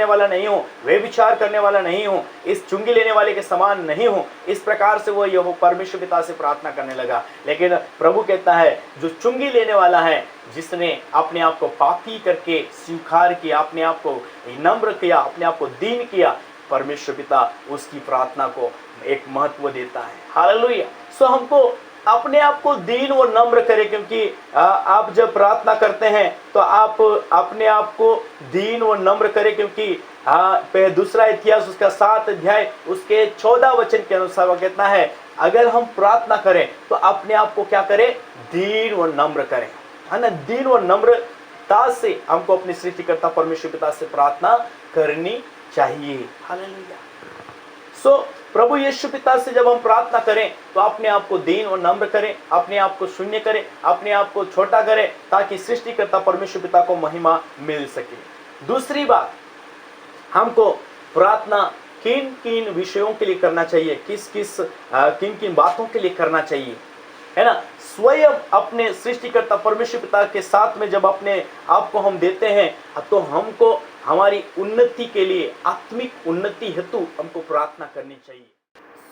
B: वाला नहीं हूँ, व्यभिचार करने वाला नहीं हूँ, इस चुंगी लेने वाले के समान नहीं हूँ। इस प्रकार से वो परमेश्वर पिता से प्रार्थना करने लगा। लेकिन प्रभु कहता है जो चुंगी लेने वाला है, जिसने अपने आप को पापी करके स्वीकार किया, अपने आप को नम्र किया, अपने आप को दीन किया, परमेश्वर पिता उसकी प्रार्थना को एक महत्व देता है। हालेलुया। सो हमको अपने आप को दीन और नम्र करें, क्योंकि आप जब प्रार्थना करते हैं तो आप अपने आप को दीन और नम्र करें, क्योंकि दूसरा इतिहास उसका 7 अध्याय उसके 14 वचन के अनुसार वो कहता है, अगर हम प्रार्थना करें तो अपने आप को क्या करें, दीन और नम्र करें, है ना। दीन और नम्रता से हमको अपने सृष्टिकर्ता परमेश्वर पिता से प्रार्थना करनी चाहिए। हालेलुया। सो प्रभु यीशु पिता से जब हम प्रार्थना करें तो अपने आप को दीन और नम्र करें, अपने आप को शून्य करें, अपने आप को छोटा करें, ताकि सृष्टिकर्ता परमेश्वर पिता को महिमा मिल सके। दूसरी बात, हमको प्रार्थना किन किन विषयों के लिए करना चाहिए, किन किन बातों के लिए करना चाहिए, है ना। स्वयं अपने सृष्टिकर्ता परमेश्वर पिता के साथ में जब अपने आप को हम देते हैं तो हमको हमारी उन्नति के लिए, आत्मिक उन्नति हेतु हमको प्रार्थना करनी चाहिए।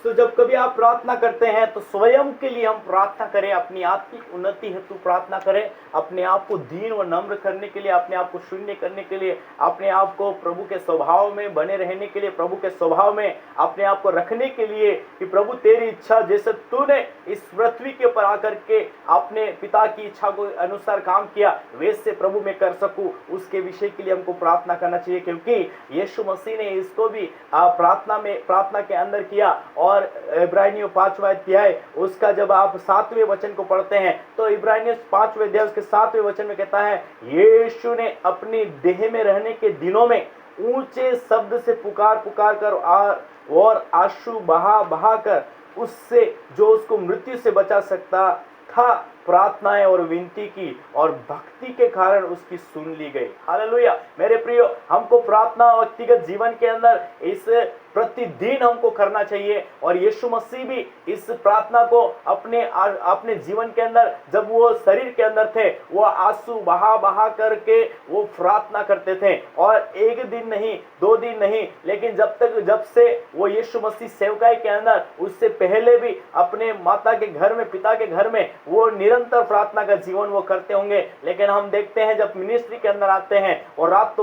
B: तो जब कभी आप प्रार्थना करते हैं तो स्वयं के लिए हम प्रार्थना करें, अपनी आत्मिक उन्नति हेतु प्रार्थना करें, अपने आप को दीन व नम्र करने के लिए, अपने आप को शून्य करने के लिए, अपने आप को प्रभु के स्वभाव में बने रहने के लिए, प्रभु के स्वभाव में अपने आप को रखने के लिए, कि प्रभु तेरी इच्छा जैसे तूने इस पृथ्वी के ऊपर आकर के अपने पिता की इच्छा को अनुसार काम किया, वैसे प्रभु मैं कर सकूं, उसके विषय के लिए हमको प्रार्थना करना चाहिए। क्योंकि यीशु मसीह ने इसको भी प्रार्थना के अंदर किया। और इब्रानियों 5वां अध्याय उसका जब आप 7वें वचन को पढ़ते हैं तो इब्रानियों 5वें अध्याय उसके 7वें वचन में कहता है, यीशु ने अपनी देह में रहने के दिनों में ऊंचे शब्द से पुकार कर और आंसू बहा कर उससे जो उसको मृत्यु से बचा सकता था प्रार्थनाएं और विनती की, और भक्ति के कारण उसकी सुन ली गई। हालेलुया। मेरे प्रियो, हमको प्रार्थना व्यक्तिगत जीवन के अंदर इस प्रतिदिन हमको करना चाहिए। और यीशु मसीह भी इस प्रार्थना को अपने जीवन के अंदर, जब वो शरीर के अंदर थे, वो आंसू बहा करके वो प्रार्थना करते थे। और एक दिन नहीं, 2 दिन नहीं, लेकिन जब से वो यीशु मसीह सेवकाई के अंदर, उससे पहले भी अपने माता के घर में, पिता के घर में वो निरंतर प्रार्थना का जीवन वो करते होंगे। लेकिन हम देखते हैं जब मिनिस्ट्री के अंदर आते हैं और रात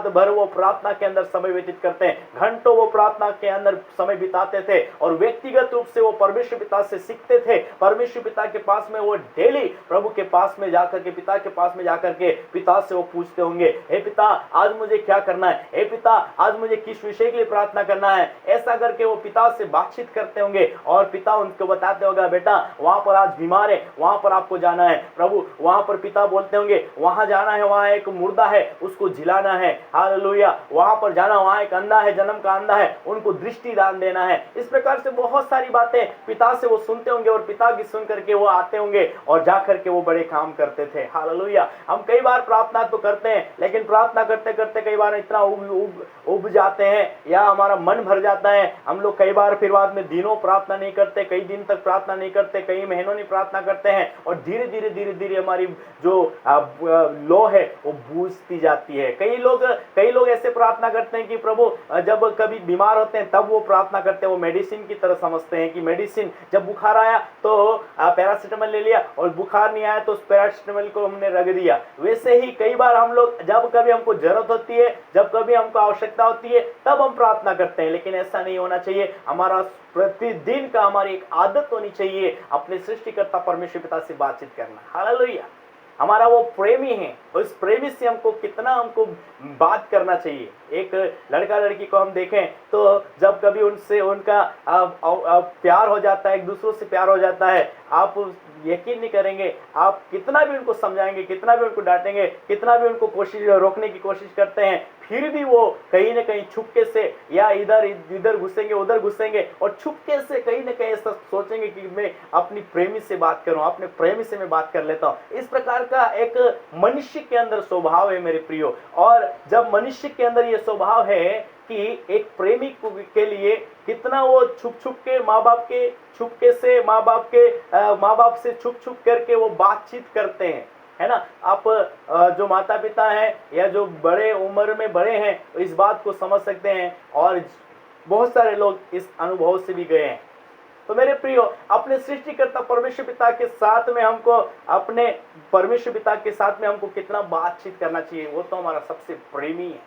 B: भर वो प्रार्थना के अंदर समय व्यतीत करते हैं, घंटों वो प्रार्थना के अंदर समय बिताते थे और व्यक्तिगत रूप से वो परमेश्वर पिता से सीखते थे। परमेश्वर पिता के पास में वो डेली प्रभु के पास में जाकर के, पिता के पास में जाकर के पिता से वो पूछते होंगे, हे पिता आज मुझे क्या करना है, हे पिता आज मुझे किस विषय के लिए प्रार्थना करना है। ऐसा करके वो पिता से बातचीत करते होंगे और पिता उनको बताते होगा, बेटा वहां पर आज बीमार है, वहां पर आपको जाना है। प्रभु वहां पर पिता बोलते होंगे, वहां जाना है, वहां एक मुर्दा है, उसको जिलाना है। हालेलुया। वहां पर जाना, वहां एक अंधा है, जन्म का अंधा है, है, उनको दृष्टि दान देना है। इस प्रकार से बहुत सारी बातें पिता से वो सुनते होंगे और पिता की सुन करके वो आते होंगे और जा करके वो बड़े काम करते थे। हालेलुया। हम कई बार प्रार्थना तो करते हैं, लेकिन प्रार्थना करते करते कई बार इतना उब जाते हैं या हमारा मन भर जाता है, हम लोग कई बार फिर बाद में दिनों प्रार्थना नहीं करते, कई दिन तक प्रार्थना नहीं करते, कई महीनों नहीं प्रार्थना करते हैं और धीरे धीरे हमारी जो लो है वो बूझती जाती है। कई लोग ऐसे प्रार्थना करते हैं कि प्रभु जब कभी बीमार होते हैं तब वो प्रार्थना करते हैं, वो मेडिसिन की तरह समझते हैं कि मेडिसिन, जब बुखार आया तो पैरासीटामोल ले लिया और बुखार नहीं आया तो उस पैरासीटामोल को हमने रख दिया। वैसे ही कई बार हम लोग जब कभी हमको जरूरत होती है, जब कभी हमको आवश्यकता होती है तब हम प्रार्थना करते हैं, लेकिन ऐसा नहीं होना चाहिए। हमारा प्रतिदिन का हमारी एक आदत होनी चाहिए अपने सृष्टिकर्ता परमेश्वर पिता से बातचीत करना। हालेलुया। हमारा वो प्रेमी है, उस प्रेमी से हमको बात करना चाहिए। एक लड़का लड़की को हम देखें तो जब कभी उनसे उनका प्यार हो जाता है, एक दूसरों से प्यार हो जाता है, आप यकीन नहीं करेंगे, आप कितना भी उनको समझाएंगे, कितना भी उनको डांटेंगे, कितना भी उनको रोकने की कोशिश करते हैं, फिर भी वो कहीं ना कहीं छुपके से या इधर घुसेंगे, उधर घुसेंगे और छुपके से कहीं ना कहीं ऐसा सोचेंगे कि मैं अपनी प्रेमी से बात करूं, अपने प्रेमी से मैं बात कर लेता हूं। इस प्रकार का एक मनुष्य के अंदर स्वभाव है मेरे प्रियो। और जब मनुष्य के अंदर ये स्वभाव है कि एक प्रेमी के लिए कितना वो छुप के माँ बाप से छुप करके वो बातचीत करते हैं, है ना। आप जो माता पिता हैं या जो बड़े उम्र में बड़े हैं इस बात को समझ सकते हैं और बहुत सारे लोग इस अनुभव से भी गए हैं। तो मेरे प्रियो, अपने सृष्टिकर्ता परमेश्वर पिता के साथ में हमको कितना बातचीत करना चाहिए। वो तो हमारा सबसे प्रेमी है,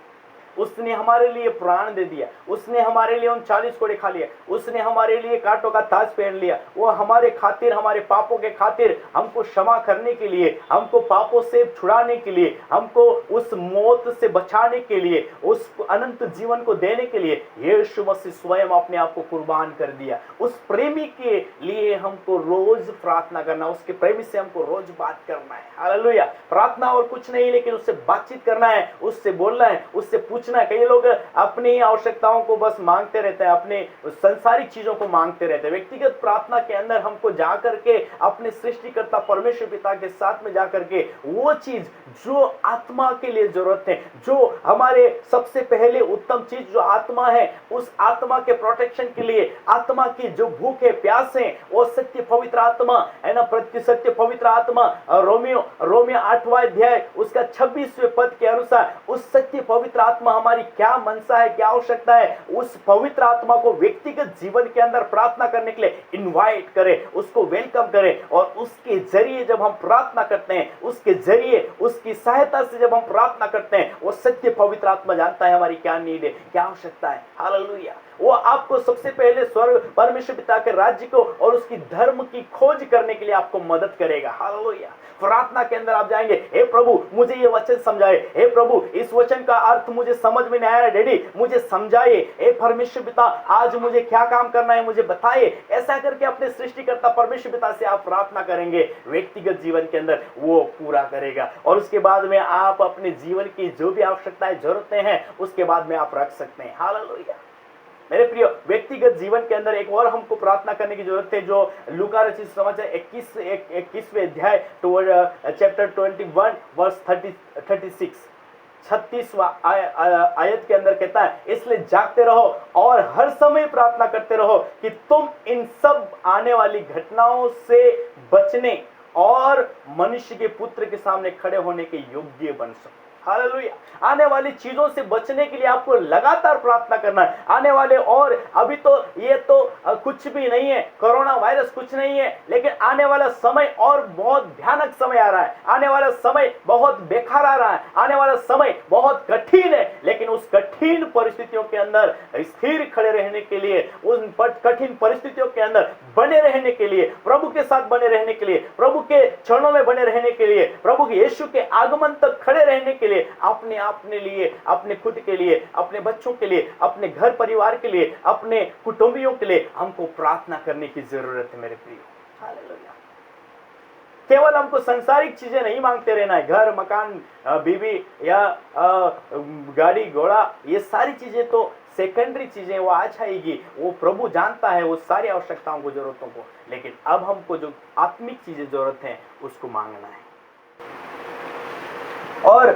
B: उसने हमारे लिए प्राण दे दिया, उसने हमारे लिए 39 कोड़े खा लिया, उसने हमारे लिए कांटों का ताज पहन लिया। वो हमारे खातिर, हमारे पापों के खातिर हमको क्षमा करने के लिए, हमको पापों से छुड़ाने के लिए, हमको उस मौत से बचाने के लिए, उस अनंत जीवन को देने के लिए यीशु मसीह स्वयं अपने आप को कुर्बान कर दिया। उस प्रेमी के लिए हमको रोज प्रार्थना करना, उसके प्रेमी से हमको रोज बात करना है। हालेलुया। प्रार्थना और कुछ नहीं, लेकिन उससे बातचीत करना है, उससे बोलना है, उससे पूछना। कई लोग अपनी आवश्यकताओं को बस मांगते रहते हैं, अपने संसारिक चीजों को मांगते रहते हैं। व्यक्तिगत प्रार्थना के अंदर हमको जाकर के अपने सृष्टिकर्ता परमेश्वर पिता के साथ में जाकर के वो चीज जो आत्मा के लिए जरूरत है, जो हमारे सबसे पहले उत्तम चीज जो आत्मा है, उस आत्मा के प्रोटेक्शन के लिए, आत्मा की जो भूख है, प्यास है, वो सत्य पवित्र आत्मा है ना। सत्य पवित्र आत्मा रोमियो 8वां अध्याय उसका 26वें पद के अनुसार उस सत्य पवित्र आत्मा हमारी क्या मनसा है, क्या आवश्यकता है, उस पवित्र आत्मा को व्यक्तिगत जीवन के अंदर प्रार्थना करने के लिए इनवाइट करें, उसको वेलकम करें। और उसके जरिए जब हम प्रार्थना करते हैं, उसके जरिए उसकी सहायता से जब हम प्रार्थना करते हैं, वो सत्य पवित्र आत्मा जानता है हमारी क्या नीड है, क्या आवश्यकता है। हालेलुया। वो आपको सबसे पहले स्वर्ग परमेश्वर पिता के राज्य को और उसकी धर्म की खोज करने के लिए आपको मदद करेगा। हालेलुया। प्रार्थना के अंदर आप जाएंगे, हे प्रभु मुझे ये वचन समझाए, हे प्रभु इस वचन का अर्थ मुझे समझ में नहीं आया, डैडी मुझे समझाइए, हे परमेश्वर पिता आज मुझे क्या काम करना है मुझे बताइए। ऐसा करके अपने सृष्टिकर्ता परमेश्वर पिता से आप प्रार्थना करेंगे, व्यक्तिगत जीवन के अंदर वो पूरा करेगा। और उसके बाद में आप अपने जीवन की जो भी आवश्यकताएं, जरूरतें हैं, उसके बाद में आप रख सकते हैं। हालेलुया। मेरे प्रिय, व्यक्तिगत जीवन के अंदर एक और हमको प्रार्थना करने की जरूरत है, जो लूका रचित समाचार 21वें अध्याय चैप्टर 21 वर्स 36 आयत के अंदर कहता है, इसलिए जागते रहो और हर समय प्रार्थना करते रहो कि तुम इन सब आने वाली घटनाओं से बचने और मनुष्य के पुत्र के सामने खड़े होने के योग्य बन सको। हालेलुया। आने वाली चीजों से बचने के लिए आपको लगातार प्रार्थना करना है। आने वाले, और अभी तो ये तो कुछ भी नहीं है, कोरोना वायरस कुछ नहीं है, लेकिन आने वाला समय और बहुत भयानक समय आ रहा है, आने वाला समय बहुत बेकार आ रहा है, आने वाला समय बहुत कठिन है। लेकिन उस कठिन परिस्थितियों के अंदर स्थिर खड़े रहने के लिए, उन कठिन परिस्थितियों के अंदर बने रहने के लिए, प्रभु के साथ बने रहने के लिए, प्रभु के चरणों में बने रहने के लिए, प्रभु के यीशु के आगमन तक खड़े रहने के लिए, अपने लिए, अपने खुद के लिए, अपने बच्चों के लिए, अपने घर परिवार के लिए, अपने कुटुंबियों के लिए हमको प्रार्थना करने की जरूरत है मेरे प्रिय। हालेलुया। केवल हमको संसारिक चीजें नहीं मांगते रहना है, घर मकान बीवी या गाड़ी घोड़ा, ये सारी चीजें तो सेकेंडरी चीजें वो आ जाएगी, वो प्रभु जानता है वो सारी आवश्यकताओं को, जरूरतों को, लेकिन अब हमको जो आत्मिक चीजें जरूरत है उसको मांगना है। और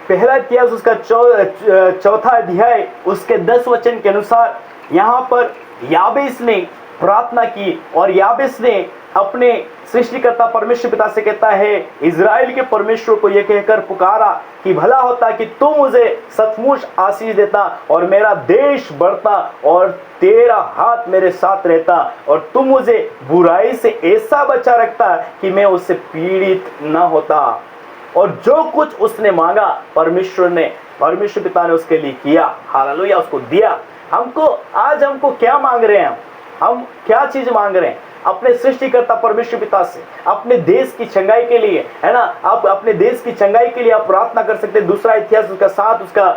B: पहला इतिहास उसका चौथा अध्याय उसके 10 वचन के अनुसार यहाँ पर याबेस ने प्रार्थना की, और याबेस ने अपने सृष्टिकर्ता परमेश्वर पिता से कहता है, इज़राइल के परमेश्वर को यह कहकर पुकारा कि भला होता कि तू मुझे सचमुच आशीष देता और मेरा देश बढ़ता और तेरा हाथ मेरे साथ रहता, और तू मुझे बुराई से ऐसा बचा रखता कि मैं उससे पीड़ित न होता। और जो कुछ उसने मांगा परमेश्वर पिता ने उसके लिए किया। हालेलुया, उसको दिया। आज हमको क्या मांग रहे हैं? हम क्या चीज मांग रहे हैं? अपने सृष्टिकर्ता परमेश्वर पिता से अपने देश की चंगाई के लिए, है ना, आप अपने देश की चंगाई के लिए आप प्रार्थना कर सकते हैं। दूसरा इतिहास उसका 7 उसका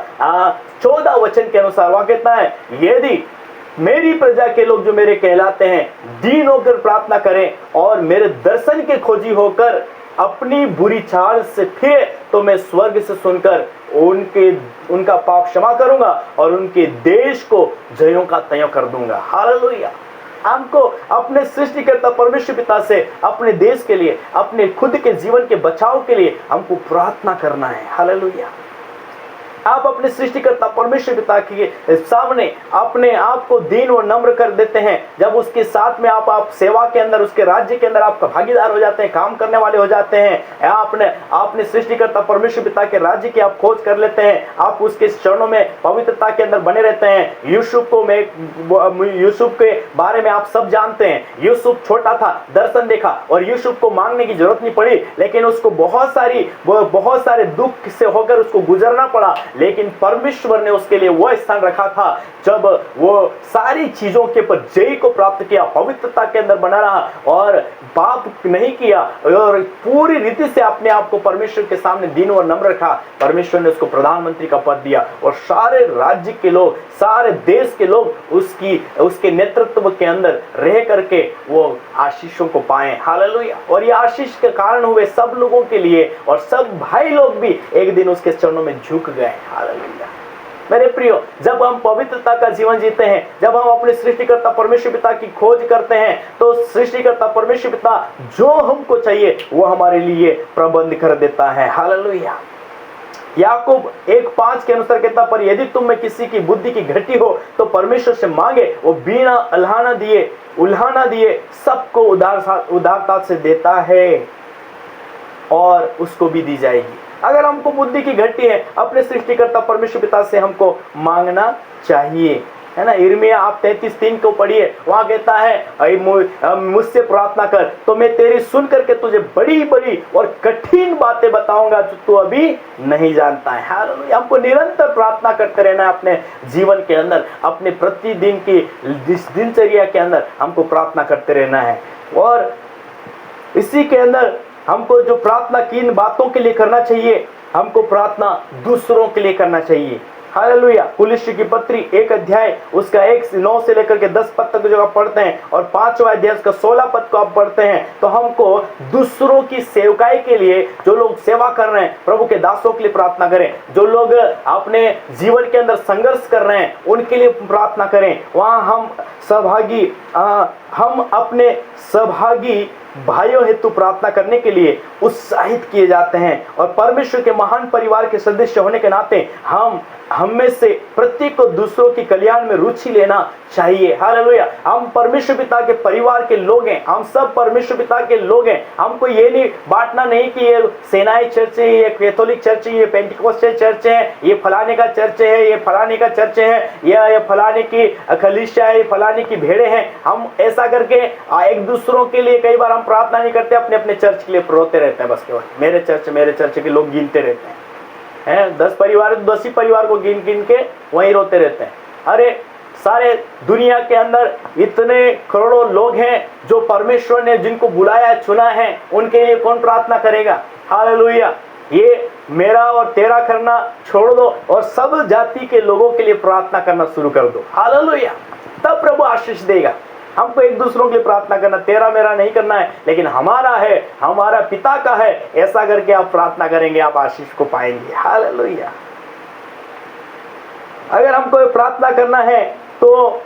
B: 14 वचन के अनुसार वह कहता है, यदि मेरी प्रजा के लोग जो मेरे कहलाते हैं दीन होकर प्रार्थना करें और मेरे दर्शन के खोजी होकर अपनी बुरी चाल से फिरे, तो मैं स्वर्ग से सुनकर उनका पाप क्षमा करूंगा और उनके देश को जयों का त्यों कर दूंगा। हालेलुया। हमको अपने सृष्टिकर्ता परमेश्वर पिता से अपने देश के लिए, अपने खुद के जीवन के बचाव के लिए हमको प्रार्थना करना है। हालेलुया। आप अपने सृष्टिकर्ता परमेश्वर पिता के सामने अपने आप को दीन और नम्र कर देते हैं। जब उसके साथ में आप सेवा के अंदर, उसके राज्य के अंदर आपका भागीदार हो जाते हैं, काम करने वाले हो जाते हैं। आपने सृष्टिकर्ता परमेश्वर पिता के राज्य की आप खोज कर लेते हैं। आप उसके चरणों में पवित्रता के अंदर बने रहते हैं। यूसुफ के बारे में आप सब जानते हैं। यूसुफ छोटा था, दर्शन देखा और यूसुफ को मांगने की जरूरत नहीं पड़ी, लेकिन उसको बहुत सारे दुख से होकर उसको गुजरना पड़ा, लेकिन परमेश्वर ने उसके लिए वह स्थान रखा था जब वो सारी चीजों के पर जय को प्राप्त किया, पवित्रता के अंदर बना रहा और पाप नहीं किया और पूरी रीति से अपने आप को परमेश्वर के सामने दीन और नम्र रखा। परमेश्वर ने उसको प्रधानमंत्री का पद दिया और सारे राज्य के लोग, सारे देश के लोग उसके नेतृत्व के अंदर रह करके वो आशीषों को पाए। हालेलुया। और ये आशीष के कारण हुए सब लोगों के लिए, और सब भाई लोग भी एक दिन उसके चरणों में झुक गए। हालेलुया। मेरे प्रियो, जब हम पवित्रता का जीवन जीते हैं, जब हम अपने सृष्टिकर्ता परमेश्वर पिता की खोज करते हैं, तो सृष्टिकर्ता परमेश्वर पिता जो हमको चाहिए वो हमारे लिए प्रबंध कर देता है। हालेलुया। याकूब 1:5 के अनुसार कहता, पर यदि तुम में किसी की बुद्धि की घटी हो तो परमेश्वर से मांगे, वो बिना उल्हाना दिए सबको उदारता से देता है और उसको भी दी जाएगी। अगर हमको बुद्धि की घटी है, अपने सृष्टिकर्ता परमेश्वर पिता से हमको मांगना चाहिए, है ना। यिर्मयाह आप 33:3 को पढ़िए, वहां कहता है, मुझसे प्रार्थना कर तो मैं तेरी सुन करके तुझे बड़ी बड़ी और कठिन बातें बताऊंगा जो तू अभी नहीं जानता है। हालेलुया। हमको निरंतर प्रार्थना करते रहना है अपने जीवन के अंदर, अपने प्रतिदिन की दिनचर्या के अंदर हमको प्रार्थना करते रहना है। और इसी के अंदर हमको जो प्रार्थना किन बातों के लिए करना चाहिए, हमको प्रार्थना दूसरों के लिए करना चाहिए। हालेलुया। कुलिस्सी की पत्री 1 अध्याय उसका 9 से लेकर के 10 पद तक जो आप पढ़ते हैं और 5वां अध्याय उसका 16 पद को आप पढ़ते हैं, तो हमको दूसरों की सेवकाई के लिए, जो लोग सेवा कर रहे हैं, प्रभु के दासों के लिए प्रार्थना करें। जो लोग अपने जीवन के अंदर संघर्ष कर रहे हैं उनके लिए प्रार्थना करें। वहां हम अपने सहभागी भाइयों हेतु प्रार्थना करने के लिए उत्साहित किए जाते हैं। और परमेश्वर के महान परिवार के सदस्य होने के नाते हम में से प्रत्येक को दूसरों की कल्याण में रुचि लेना चाहिए। हालेलुया। हम परमेश्वर पिता के परिवार के लोग हैं, हम सब परमेश्वर पिता के लोग हैं। हमको ये नहीं बांटना नहीं कि ये सेनाई चर्च है, ये कैथोलिक चर्च है, ये पेंटिकोस्टल चर्च है, ये फलाने का चर्च है, ये फलाने का चर्च है, ये फलाने की कलीसिया है, ये फलाने की भेड़े हैं। हम ऐसा करके एक दूसरों के लिए कई बार हम प्रार्थना नहीं करते, अपने अपने चर्च के लिए रोते रहते हैं। बस केवल मेरे चर्च के लोग गिनते रहते हैं। 10 परिवार 10 ही परिवार को गिन के वहीं रोते रहते हैं। अरे सारे दुनिया के अंदर इतने करोड़ों लोग हैं जो परमेश्वर ने जिनको बुलाया चुना है, उनके लिए कौन प्रार्थना करेगा? हालेलुया। ये मेरा और तेरा करना छोड़ दो और सब जाति के लोगों के लिए प्रार्थना करना शुरू कर दो। हालेलुया। तब प्रभु आशीष देगा। हमको एक दूसरों के लिए प्रार्थना करना, तेरा मेरा नहीं करना है, लेकिन हमारा है, हमारा पिता का है, ऐसा करके आप प्रार्थना करेंगे, आप आशीष को पाएंगे। हालेलुया। अगर हमको प्रार्थना करना है तो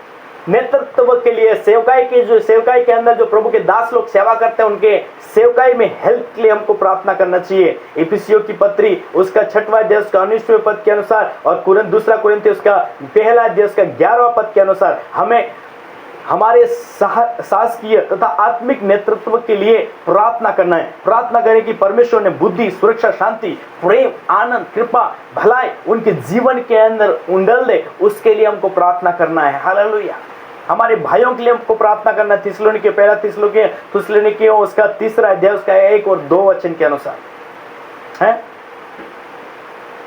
B: नेतृत्व के लिए, सेवकाई के अंदर जो प्रभु के दास लोग सेवा करते हैं उनके सेवकाई में हेल्प के लिए हमको प्रार्थना करना चाहिए। इफिसियों की पत्री उसका 6वां अध्याय उसका 19वें पद के अनुसार और दूसरा कुरिन्थियों उसका 1 अध्याय उसका 11वां पद के अनुसार हमें हमारे शासकीय तथा आत्मिक नेतृत्व के लिए प्रार्थना करना है। प्रार्थना करें कि परमेश्वर ने बुद्धि, सुरक्षा, शांति, प्रेम, आनंद, कृपा, भलाई उनके जीवन के अंदर उंडल दे, उसके लिए हमको प्रार्थना करना है। हालेलुया। हमारे भाइयों के लिए हमको प्रार्थना करना। पहला थिस्सलुनीकियों उसका 3 अध्याय उसका 1 और 2 वचन के अनुसार है।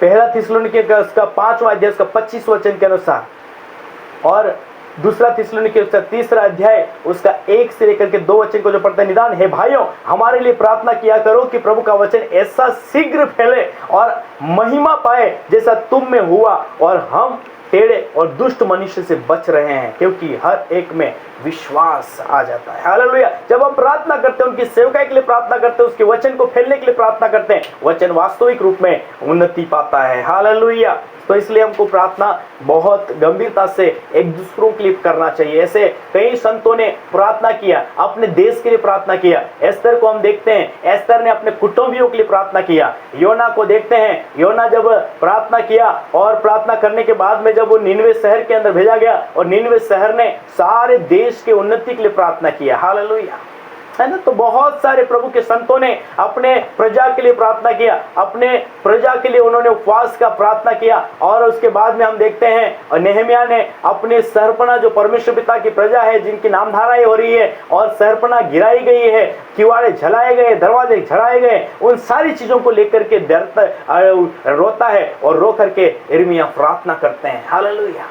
B: पहला थिस्सलुनीकियों उसका 5वां अध्याय उसका 25 वचन के अनुसार और दूसरा थिस्सलुनीकियों उसका 3 अध्याय उसका 1 से लेकर के 2 वचन को जो पढ़ते हैं, निदान हे भाइयों हमारे लिए प्रार्थना किया करो कि प्रभु का वचन ऐसा शीघ्र फैले और महिमा पाए जैसा तुम में हुआ और हम टेढ़े और दुष्ट मनुष्य से बच रहे हैं, क्योंकि हर एक में विश्वास आ जाता है। हालेलुया। जब हम प्रार्थना करते हैं, उनकी सेवकाई के लिए प्रार्थना करते हैं, उसके वचन को फैलने के लिए प्रार्थना करते हैं, वचन वास्तविक रूप में उन्नति पाता है। हालेलुया। तो इसलिए हमको प्रार्थना बहुत गंभीरता से एक दूसरों के लिए करना चाहिए। ऐसे कई संतों ने प्रार्थना किया, अपने देश के लिए प्रार्थना किया। एस्तर को हम देखते हैं, एस्तर ने अपने कुटुंबियों के लिए प्रार्थना किया। योना को देखते हैं, योना जब प्रार्थना किया और प्रार्थना करने के बाद में जब वो निनवे शहर के अंदर भेजा गया और निनवे शहर ने सारे देश के उन्नति के लिए प्रार्थना किया। हालेलुया, है ना। तो बहुत सारे प्रभु के संतों ने अपने प्रजा के लिए प्रार्थना किया, अपने प्रजा के लिए उन्होंने उपवास का प्रार्थना किया। और उसके बाद में हम देखते हैं नेहमिया ने अपने शहरपनाह जो परमेश्वर पिता की प्रजा है, जिनकी नामधाराएं हो रही है और शहरपनाह गिराई गई है, किवाड़े जलाए गए, दरवाजे झड़ाए गए, उन सारी चीजों को लेकर के रोता है और रो करके यिर्मयाह प्रार्थना करते हैं। हालेलुया।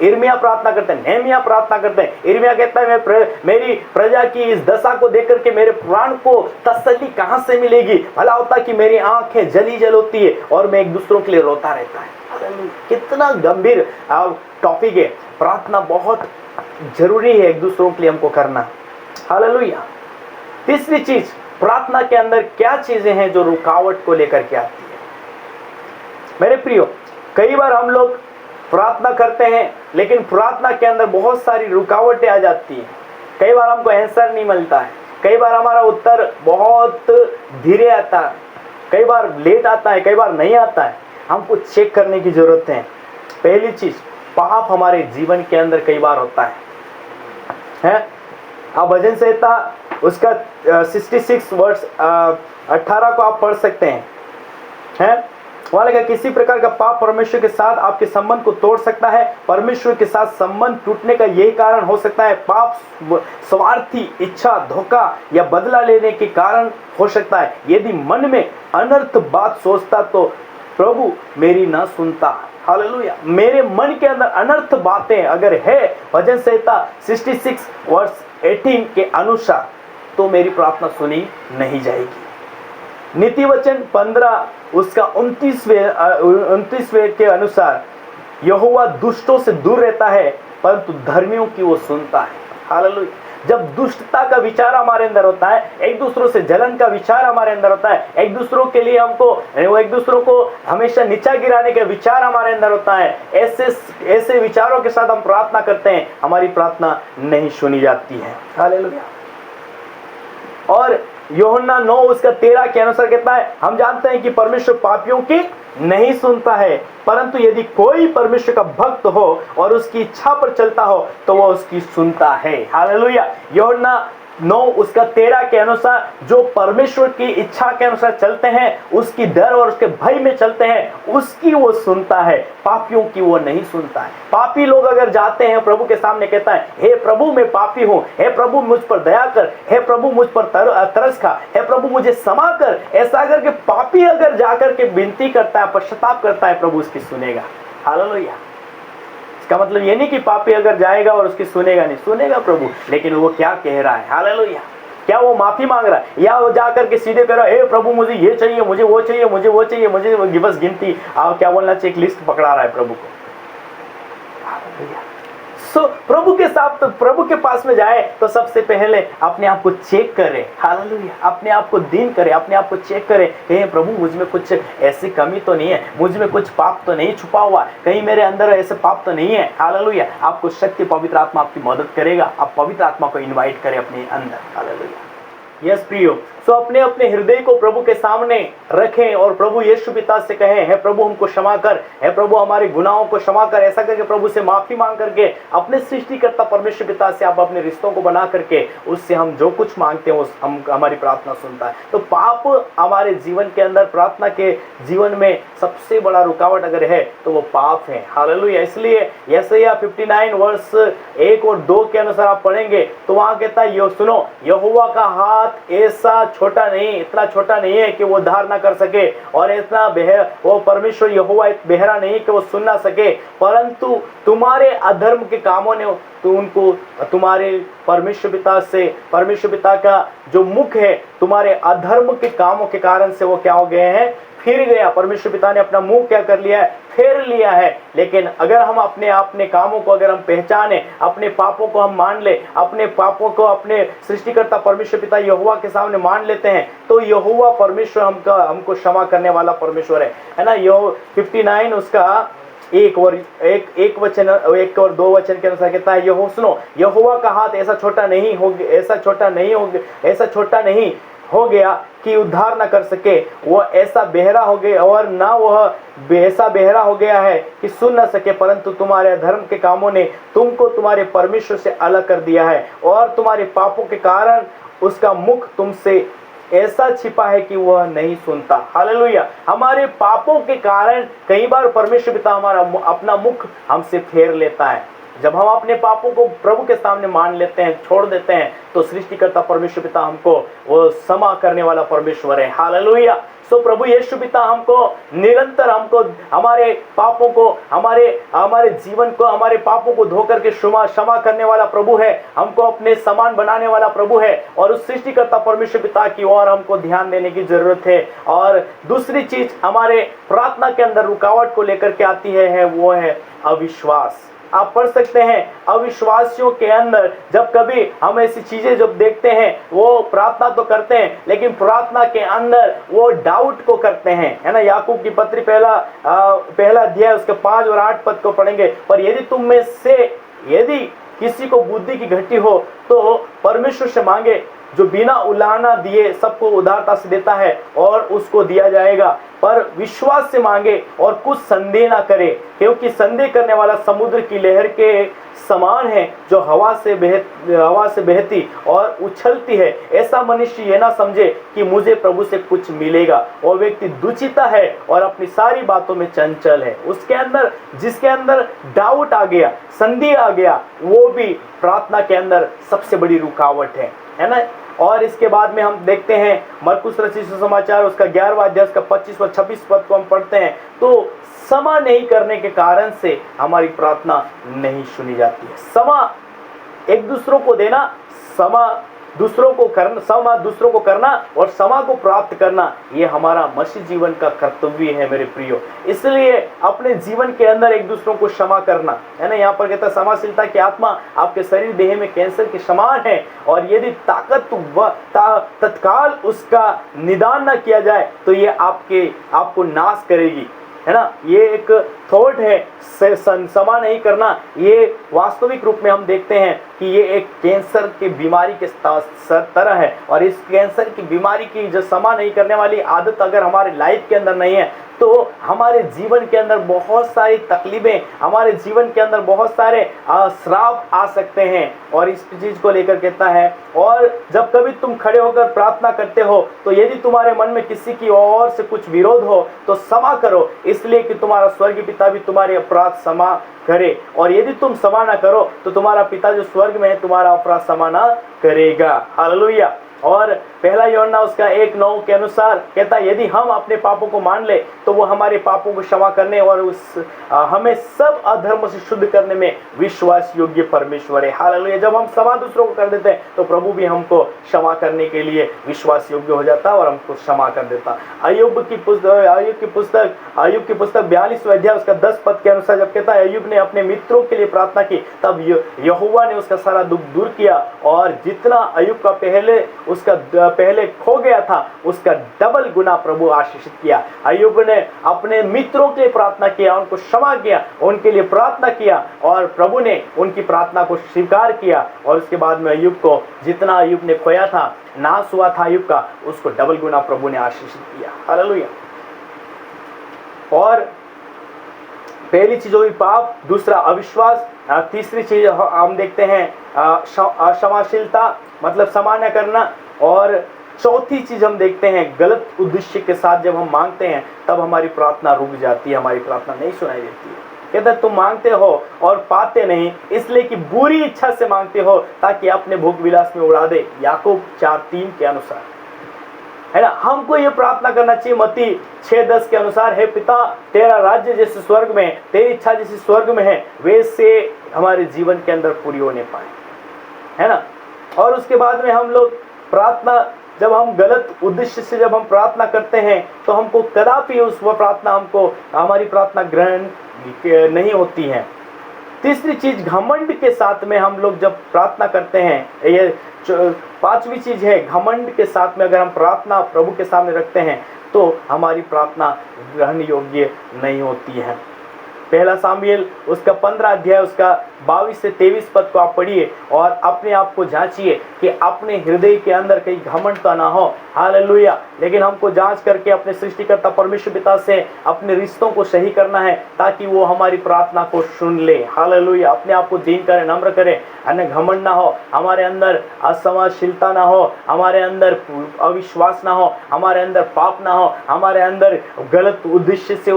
B: यिर्मयाह प्रार्थना करते हैं, नेहमिया प्रार्थना करते हैं। यिर्मयाह कहता है मेरी प्रजा की इस दशा को देख करके मेरे प्राण को तसल्ली कहां से मिलेगी। भला होता कि मेरी आंखें जली जल होती है और मैं एक दूसरों के लिए रोता रहता है। कितना गंभीर टॉपिक है। प्रार्थना बहुत जरूरी है एक दूसरों के लिए हमको करना। हालेलुया। तीसरी चीज, प्रार्थना के अंदर क्या चीजें हैं जो रुकावट को लेकर के आती है। मेरे प्रियो, कई बार हम लोग प्रार्थना करते हैं लेकिन प्रार्थना के अंदर बहुत सारी रुकावटें आ जाती हैं। कई बार हमको आंसर नहीं मिलता है, कई बार हमारा उत्तर बहुत धीरे आता है, कई बार लेट आता है, कई बार नहीं आता है। हमको चेक करने की जरूरत है। पहली चीज, पाप हमारे जीवन के अंदर कई बार होता है। आप भजन संहिता उसका 66 वर्ष 18 को आप पढ़ सकते हैं। वहां लगा किसी प्रकार का पाप परमेश्वर के साथ आपके संबंध को तोड़ सकता है। परमेश्वर के साथ संबंध टूटने का यही कारण हो सकता है। पाप स्वार्थी इच्छा, धोखा या बदला लेने के कारण हो सकता है। यदि मन में अनर्थ बात सोचता तो प्रभु मेरी ना सुनता। हालेलुया। मेरे मन के अंदर अनर्थ बातें अगर है भजन संहिता 66 वर्ष 18 के अनुसार, तो मेरी प्रार्थना सुनी नहीं जाएगी। नीति वचन 15 उसका 29वें के अनुसार, यहोवा दुष्टों से दूर रहता है परंतु धर्मियों की वो सुनता है। हालेलुया। जब दुष्टता का विचार हमारे अंदर होता है, एक दूसरों से जलन का विचार हमारे अंदर होता है, एक दूसरों के लिए एक दूसरों को हमेशा नीचा गिराने का विचार हमारे अंदर होता है, ऐसे विचारों के साथ हम प्रार्थना करते हैं, हमारी प्रार्थना नहीं सुनी जाती है। हालेलुया। और यूहन्ना 9 उसका 13 के अनुसार कहता है, हम जानते हैं कि परमेश्वर पापियों की नहीं सुनता है, परंतु यदि कोई परमेश्वर का भक्त हो और उसकी इच्छा पर चलता हो तो वह उसकी सुनता है। हालेलुया। यूहन्ना 9 उसका 13 के अनुसार जो परमेश्वर की इच्छा के अनुसार चलते हैं, उसकी डर और उसके भय में चलते हैं, उसकी वो सुनता है, पापियों की वो नहीं सुनता है। पापी लोग अगर जाते हैं प्रभु के सामने, कहता है हे प्रभु मैं पापी हूं, हे प्रभु मुझ पर दया कर, हे प्रभु मुझ पर तरस खा, हे प्रभु मुझे क्षमा कर, ऐसा करके पापी अगर जाकर के विनती करता है, पश्चाताप करता है, प्रभु उसकी सुनेगा। हालेलुया। इसका मतलब ये नहीं कि पापी अगर जाएगा और उसकी सुनेगा नहीं, सुनेगा प्रभु, लेकिन वो क्या कह रहा है। हालेलुया। क्या वो माफी मांग रहा है या वो जाकर के सीधे कह रहा है हे प्रभु मुझे ये चाहिए, मुझे वो चाहिए, मुझे वो चाहिए, मुझे बस गिनती क्या बोलना चाहिए, एक लिस्ट पकड़ा रहा है प्रभु को। सो प्रभु के साथ, तो प्रभु के पास में जाए तो सबसे पहले अपने आप को चेक करें, हालेलुया, अपने आप को दिन करें, अपने आप को चेक करें, कहीं प्रभु मुझ में कुछ ऐसी कमी तो नहीं है, मुझ में कुछ पाप तो नहीं छुपा हुआ, कहीं मेरे अंदर ऐसे पाप तो नहीं है, हालेलुया। आपको शक्ति पवित्र आत्मा आपकी मदद करेगा, आप पवित्र आत्मा को इनवाइट करें अपने अंदर, हालेलुया। यस प्रियो, सो अपने अपने हृदय को प्रभु के सामने रखें और प्रभु यीशु पिता से कहें, हे प्रभु हमको क्षमा कर, हे प्रभु हमारे गुनाहों को क्षमा कर। ऐसा करके प्रभु से माफी मांग करके अपने सृष्टिकर्ता परमेश्वर पिता से आप अपने रिश्तों को बना करके उससे हम जो कुछ मांगते हैं उस हम हमारी प्रार्थना सुनता है। तो पाप हमारे जीवन के अंदर, प्रार्थना के जीवन में सबसे बड़ा रुकावट अगर है तो वो पाप है, हालेलुया। इसलिए यशायाह 59 वर्ष 1 और 2 के अनुसार आप पढ़ेंगे तो वहां कहता है, यो सुनो, यहोवा का हाथ ऐसा छोटा नहीं, इतना छोटा नहीं है कि वो धार ना कर सके, और इतना वो परमेश्वर यहोवा बहरा नहीं कि वो सुन ना सके, परंतु तुम्हारे अधर्म के कामों ने तो उनको तुम्हारे परमेश्वर पिता का जो मुख है तुम्हारे अधर्म के कामों के कारण से वो क्या हो गए हैं, फिर गया। परमेश्वर पिता ने अपना मुंह क्या कर लिया है, फेर लिया है। लेकिन अगर हम अपने कामों को अगर हम पहचाने, अपने पापों को हम मान ले, अपने पापों को अपने सृष्टिकर्ता परमेश्वर पिता यहोवा के सामने मान लेते हैं, तो यहोवा परमेश्वर हमको क्षमा करने वाला परमेश्वर है ना। यह 59 उसका 1 और 2 वचन के अनुसार कहता है, यहो सुनो, यहोवा का हाथ ऐसा छोटा नहीं हो गया कि उद्धार न कर सके, वो ऐसा बहरा हो गया, और ना वह ऐसा बहरा हो गया है कि सुन न सके, परंतु तुम्हारे धर्म के कामों ने तुमको तुम्हारे परमेश्वर से अलग कर दिया है, और तुम्हारे पापों के कारण उसका मुख तुमसे ऐसा छिपा है कि वह नहीं सुनता, हालेलुया। हमारे पापों के कारण कई बार परमेश्वर पिता हमारा अपना मुख हमसे फेर लेता है। जब हम अपने पापों को प्रभु के सामने मान लेते हैं, छोड़ देते हैं, तो सृष्टिकर्ता परमेश्वर पिता हमको वो क्षमा करने वाला परमेश्वर है, हालेलुया। सो प्रभु यीशु पिता हमको निरंतर हमारे पापों को, हमारे जीवन को, हमारे पापों को धो करके क्षमा करने वाला प्रभु है, हमको अपने समान बनाने वाला प्रभु है, और उस सृष्टिकर्ता परमेश्वर पिता की ओर हमको ध्यान देने की जरूरत है। और दूसरी चीज हमारे प्रार्थना के अंदर रुकावट को लेकर के आती है वो है अविश्वास। आप पढ़ सकते हैं, अविश्वासियों के अंदर जब कभी हम ऐसी चीजें जब देखते हैं, वो प्रार्थना तो करते हैं लेकिन प्रार्थना के अंदर वो डाउट को करते हैं, है ना। याकूब की पत्री पहला अध्याय उसके 5 और 8 पद को पढ़ेंगे, पर यदि तुम में से यदि किसी को बुद्धि की घटी हो तो परमेश्वर से मांगे, जो बिना उलाहना दिए सबको उदारता से देता है, और उसको दिया जाएगा, पर विश्वास से मांगे और कुछ संदेह ना करे, क्योंकि संदेह करने वाला समुद्र की लहर के समान है, जो हवा से बहती और उछलती है। ऐसा मनुष्य ये ना समझे कि मुझे प्रभु से कुछ मिलेगा। वो व्यक्ति दुचिता है और अपनी सारी बातों में चंचल है। उसके अंदर, जिसके अंदर डाउट आ गया, संदेह आ गया, वो भी प्रार्थना के अंदर सबसे बड़ी रुकावट है ना। और इसके बाद में हम देखते हैं मरकुस रचित सुसमाचार उसका 11वां अध्याय उसका 25 और 26 पद को हम पढ़ते हैं, तो क्षमा नहीं करने के कारण से हमारी प्रार्थना नहीं सुनी जाती है। क्षमा एक दूसरों को देना, क्षमा दूसरों को करना और क्षमा को प्राप्त करना, ये हमारा मसीह जीवन का कर्तव्य है मेरे प्रियो। इसलिए अपने जीवन के अंदर एक दूसरों को क्षमा करना, है ना। यहाँ पर कहता है, क्षमाशीलता की आत्मा आपके शरीर देह में कैंसर के समान है, और यदि तत्काल उसका निदान न किया जाए तो ये आपको नाश करेगी, है ना। ये एक थॉट है, क्षमा नहीं करना। ये वास्तविक रूप में हम देखते हैं कि ये एक कैंसर की बीमारी के तरह है, और इस कैंसर की बीमारी की जो क्षमा नहीं करने वाली आदत अगर हमारे लाइफ के अंदर नहीं है, तो हमारे जीवन के अंदर बहुत सारी तकलीफें, हमारे जीवन के अंदर बहुत सारे श्राप आ सकते हैं। और इस चीज को लेकर कहता है, और जब कभी तुम खड़े होकर प्रार्थना करते हो तो यदि तुम्हारे मन में किसी की ओर से कुछ विरोध हो तो क्षमा करो, इसलिए कि तुम्हारा स्वर्गीय पिता भी तुम्हारे अपराध क्षमा करे, और यदि तुम क्षमा ना करो तो तुम्हारा पिता जो स्वर्ग में है तुम्हारा अपराध क्षमा ना करेगा, हालेलुया। और पहला यूहन्ना उसका 1:9 के अनुसार कहता है, यदि हम अपने पापों को मान ले तो वो हमारे पापों को क्षमा करने और हमें सब अधर्म से शुद्ध करने में विश्वास योग्य परमेश्वर है। हालेलुया। जब हम क्षमा दूसरों को कर देते हैं तो प्रभु भी हमको क्षमा करने के लिए विश्वास योग्य हो जाता है और हमको क्षमा कर देता। अय्यूब की पुस्तक 42वां अध्याय उसका 10 पद के अनुसार जब कहता है, अय्यूब ने अपने मित्रों के लिए प्रार्थना की, तब यहोवा ने उसका सारा दुख दूर किया और जितना अय्यूब का पहले खो गया था उसका डबल गुना प्रभु आशीषित किया। अय्यूब ने अपने मित्रों के लिए प्रार्थना किया, उनको क्षमा किया, उनके लिए प्रार्थना किया और प्रभु ने उनकी प्रार्थना को स्वीकार किया और उसके बाद में अय्यूब को जितना अय्यूब ने खोया था, नाश हुआ था अय्यूब का, उसको डबल गुना प्रभु ने आशीषित किया। हालेलुया। और पहली चीज हुई पाप, दूसरा अविश्वास, तीसरी चीज हम देखते हैं क्षमाशीलता मतलब सामान्य करना, और चौथी चीज हम देखते हैं गलत उद्देश्य के साथ जब हम मांगते हैं तब हमारी प्रार्थना रुक जाती है, हमारी प्रार्थना नहीं सुनाई देती है। कहता है तुम मांगते हो और पाते नहीं, इसलिए कि बुरी इच्छा से मांगते हो ताकि अपने भोग विलास में उड़ा दे, याकूब 4:3 के अनुसार, है ना। हमको ये प्रार्थना करना चाहिए मत्ती 6:10 के अनुसार, हे पिता तेरा राज्य जैसे स्वर्ग में, तेरी इच्छा जैसे स्वर्ग में है, वैसे हमारे जीवन के अंदर पूरी होने पाए, है ना। और उसके बाद में हम लोग प्रार्थना, जब हम गलत उद्देश्य से जब हम प्रार्थना करते हैं तो हमको कदापि हमारी प्रार्थना ग्रहण नहीं होती है। तीसरी चीज घमंड के साथ में हम लोग जब प्रार्थना करते हैं, ये पांचवी चीज है घमंड के साथ में अगर हम प्रार्थना प्रभु के सामने रखते हैं तो हमारी प्रार्थना ग्रहण योग्य नहीं होती है। पहला सामुएल उसका 15 अध्याय उसका 22 से 23 पद को आप पढ़िए और अपने आप को जांचिए कि अपने हृदय के अंदर कहीं घमंड तो ना हो। हालेलुया। लेकिन हमको जांच करके अपने सृष्टिकर्ता परमेश्वर पिता से अपने रिश्तों को सही करना है ताकि वो हमारी प्रार्थना को सुन ले। हालेलुया। अपने आप को दीन करे, नम्र करे, अन्य घमंड ना हो, हमारे अंदर असमाशीलता ना हो, हमारे अंदर अविश्वास ना हो, हमारे अंदर पाप ना हो, हमारे अंदर गलत उद्देश्य से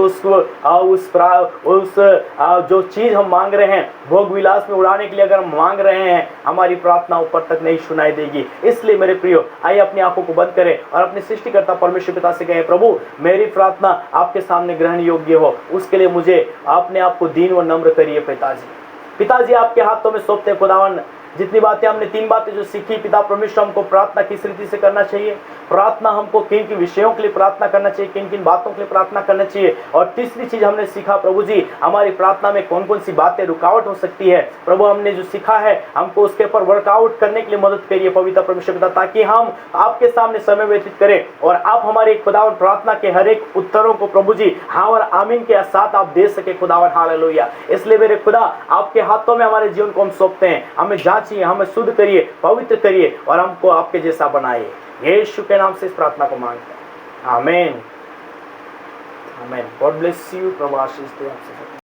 B: जो चीज हम मांग रहे हैं भोग विलास में उड़ाने के लिए अगर हम मांग रहे हैं, हमारी प्रार्थना ऊपर तक नहीं सुनाई देगी। इसलिए मेरे प्रियो, आइए अपनी आंखों को बंद करें और अपने सृष्टिकर्ता परमेश्वर पिता से कहें, प्रभु मेरी प्रार्थना आपके सामने ग्रहण योग्य हो, उसके लिए मुझे अपने आप को दीन व नम्र करिए। पिताजी आपके हाथों में सौंपते हैं खुदावन। जितनी बातें हमने 3 बातें जो सीखी पिता परमेश्वर, हमको प्रार्थना किस रीति से करना चाहिए, प्रार्थना हमको किन किन विषयों के लिए प्रार्थना करना चाहिए, किन किन बातों के लिए प्रार्थना करना चाहिए, और तीसरी चीज हमने सीखा प्रभु जी हमारी प्रार्थना में कौन कौन सी बातें रुकावट हो सकती है। प्रभु हमने जो सीखा है हमको उसके ऊपर वर्कआउट करने के लिए मदद करिए पवित्र परमेश्वर पिता, ताकि हम आपके सामने समय व्यतीत करें और आप हमारे खुदावन प्रार्थना के हर एक उत्तरों को प्रभु जी हाँ और आमीन के साथ आप दे सके खुदावन। हालेलुया। इसलिए मेरे खुदा आपके हाथों में हमारे जीवन को हम सौंपते हैं, हमें जांचिए, हमें शुद्ध करिए, पवित्र करिए और हमको आपके जैसा बनाइए। यीशु के नाम से इस प्रार्थना को मांगते हैं, आमीन आमीन। God bless you. प्रभु आशीष दे आपसे।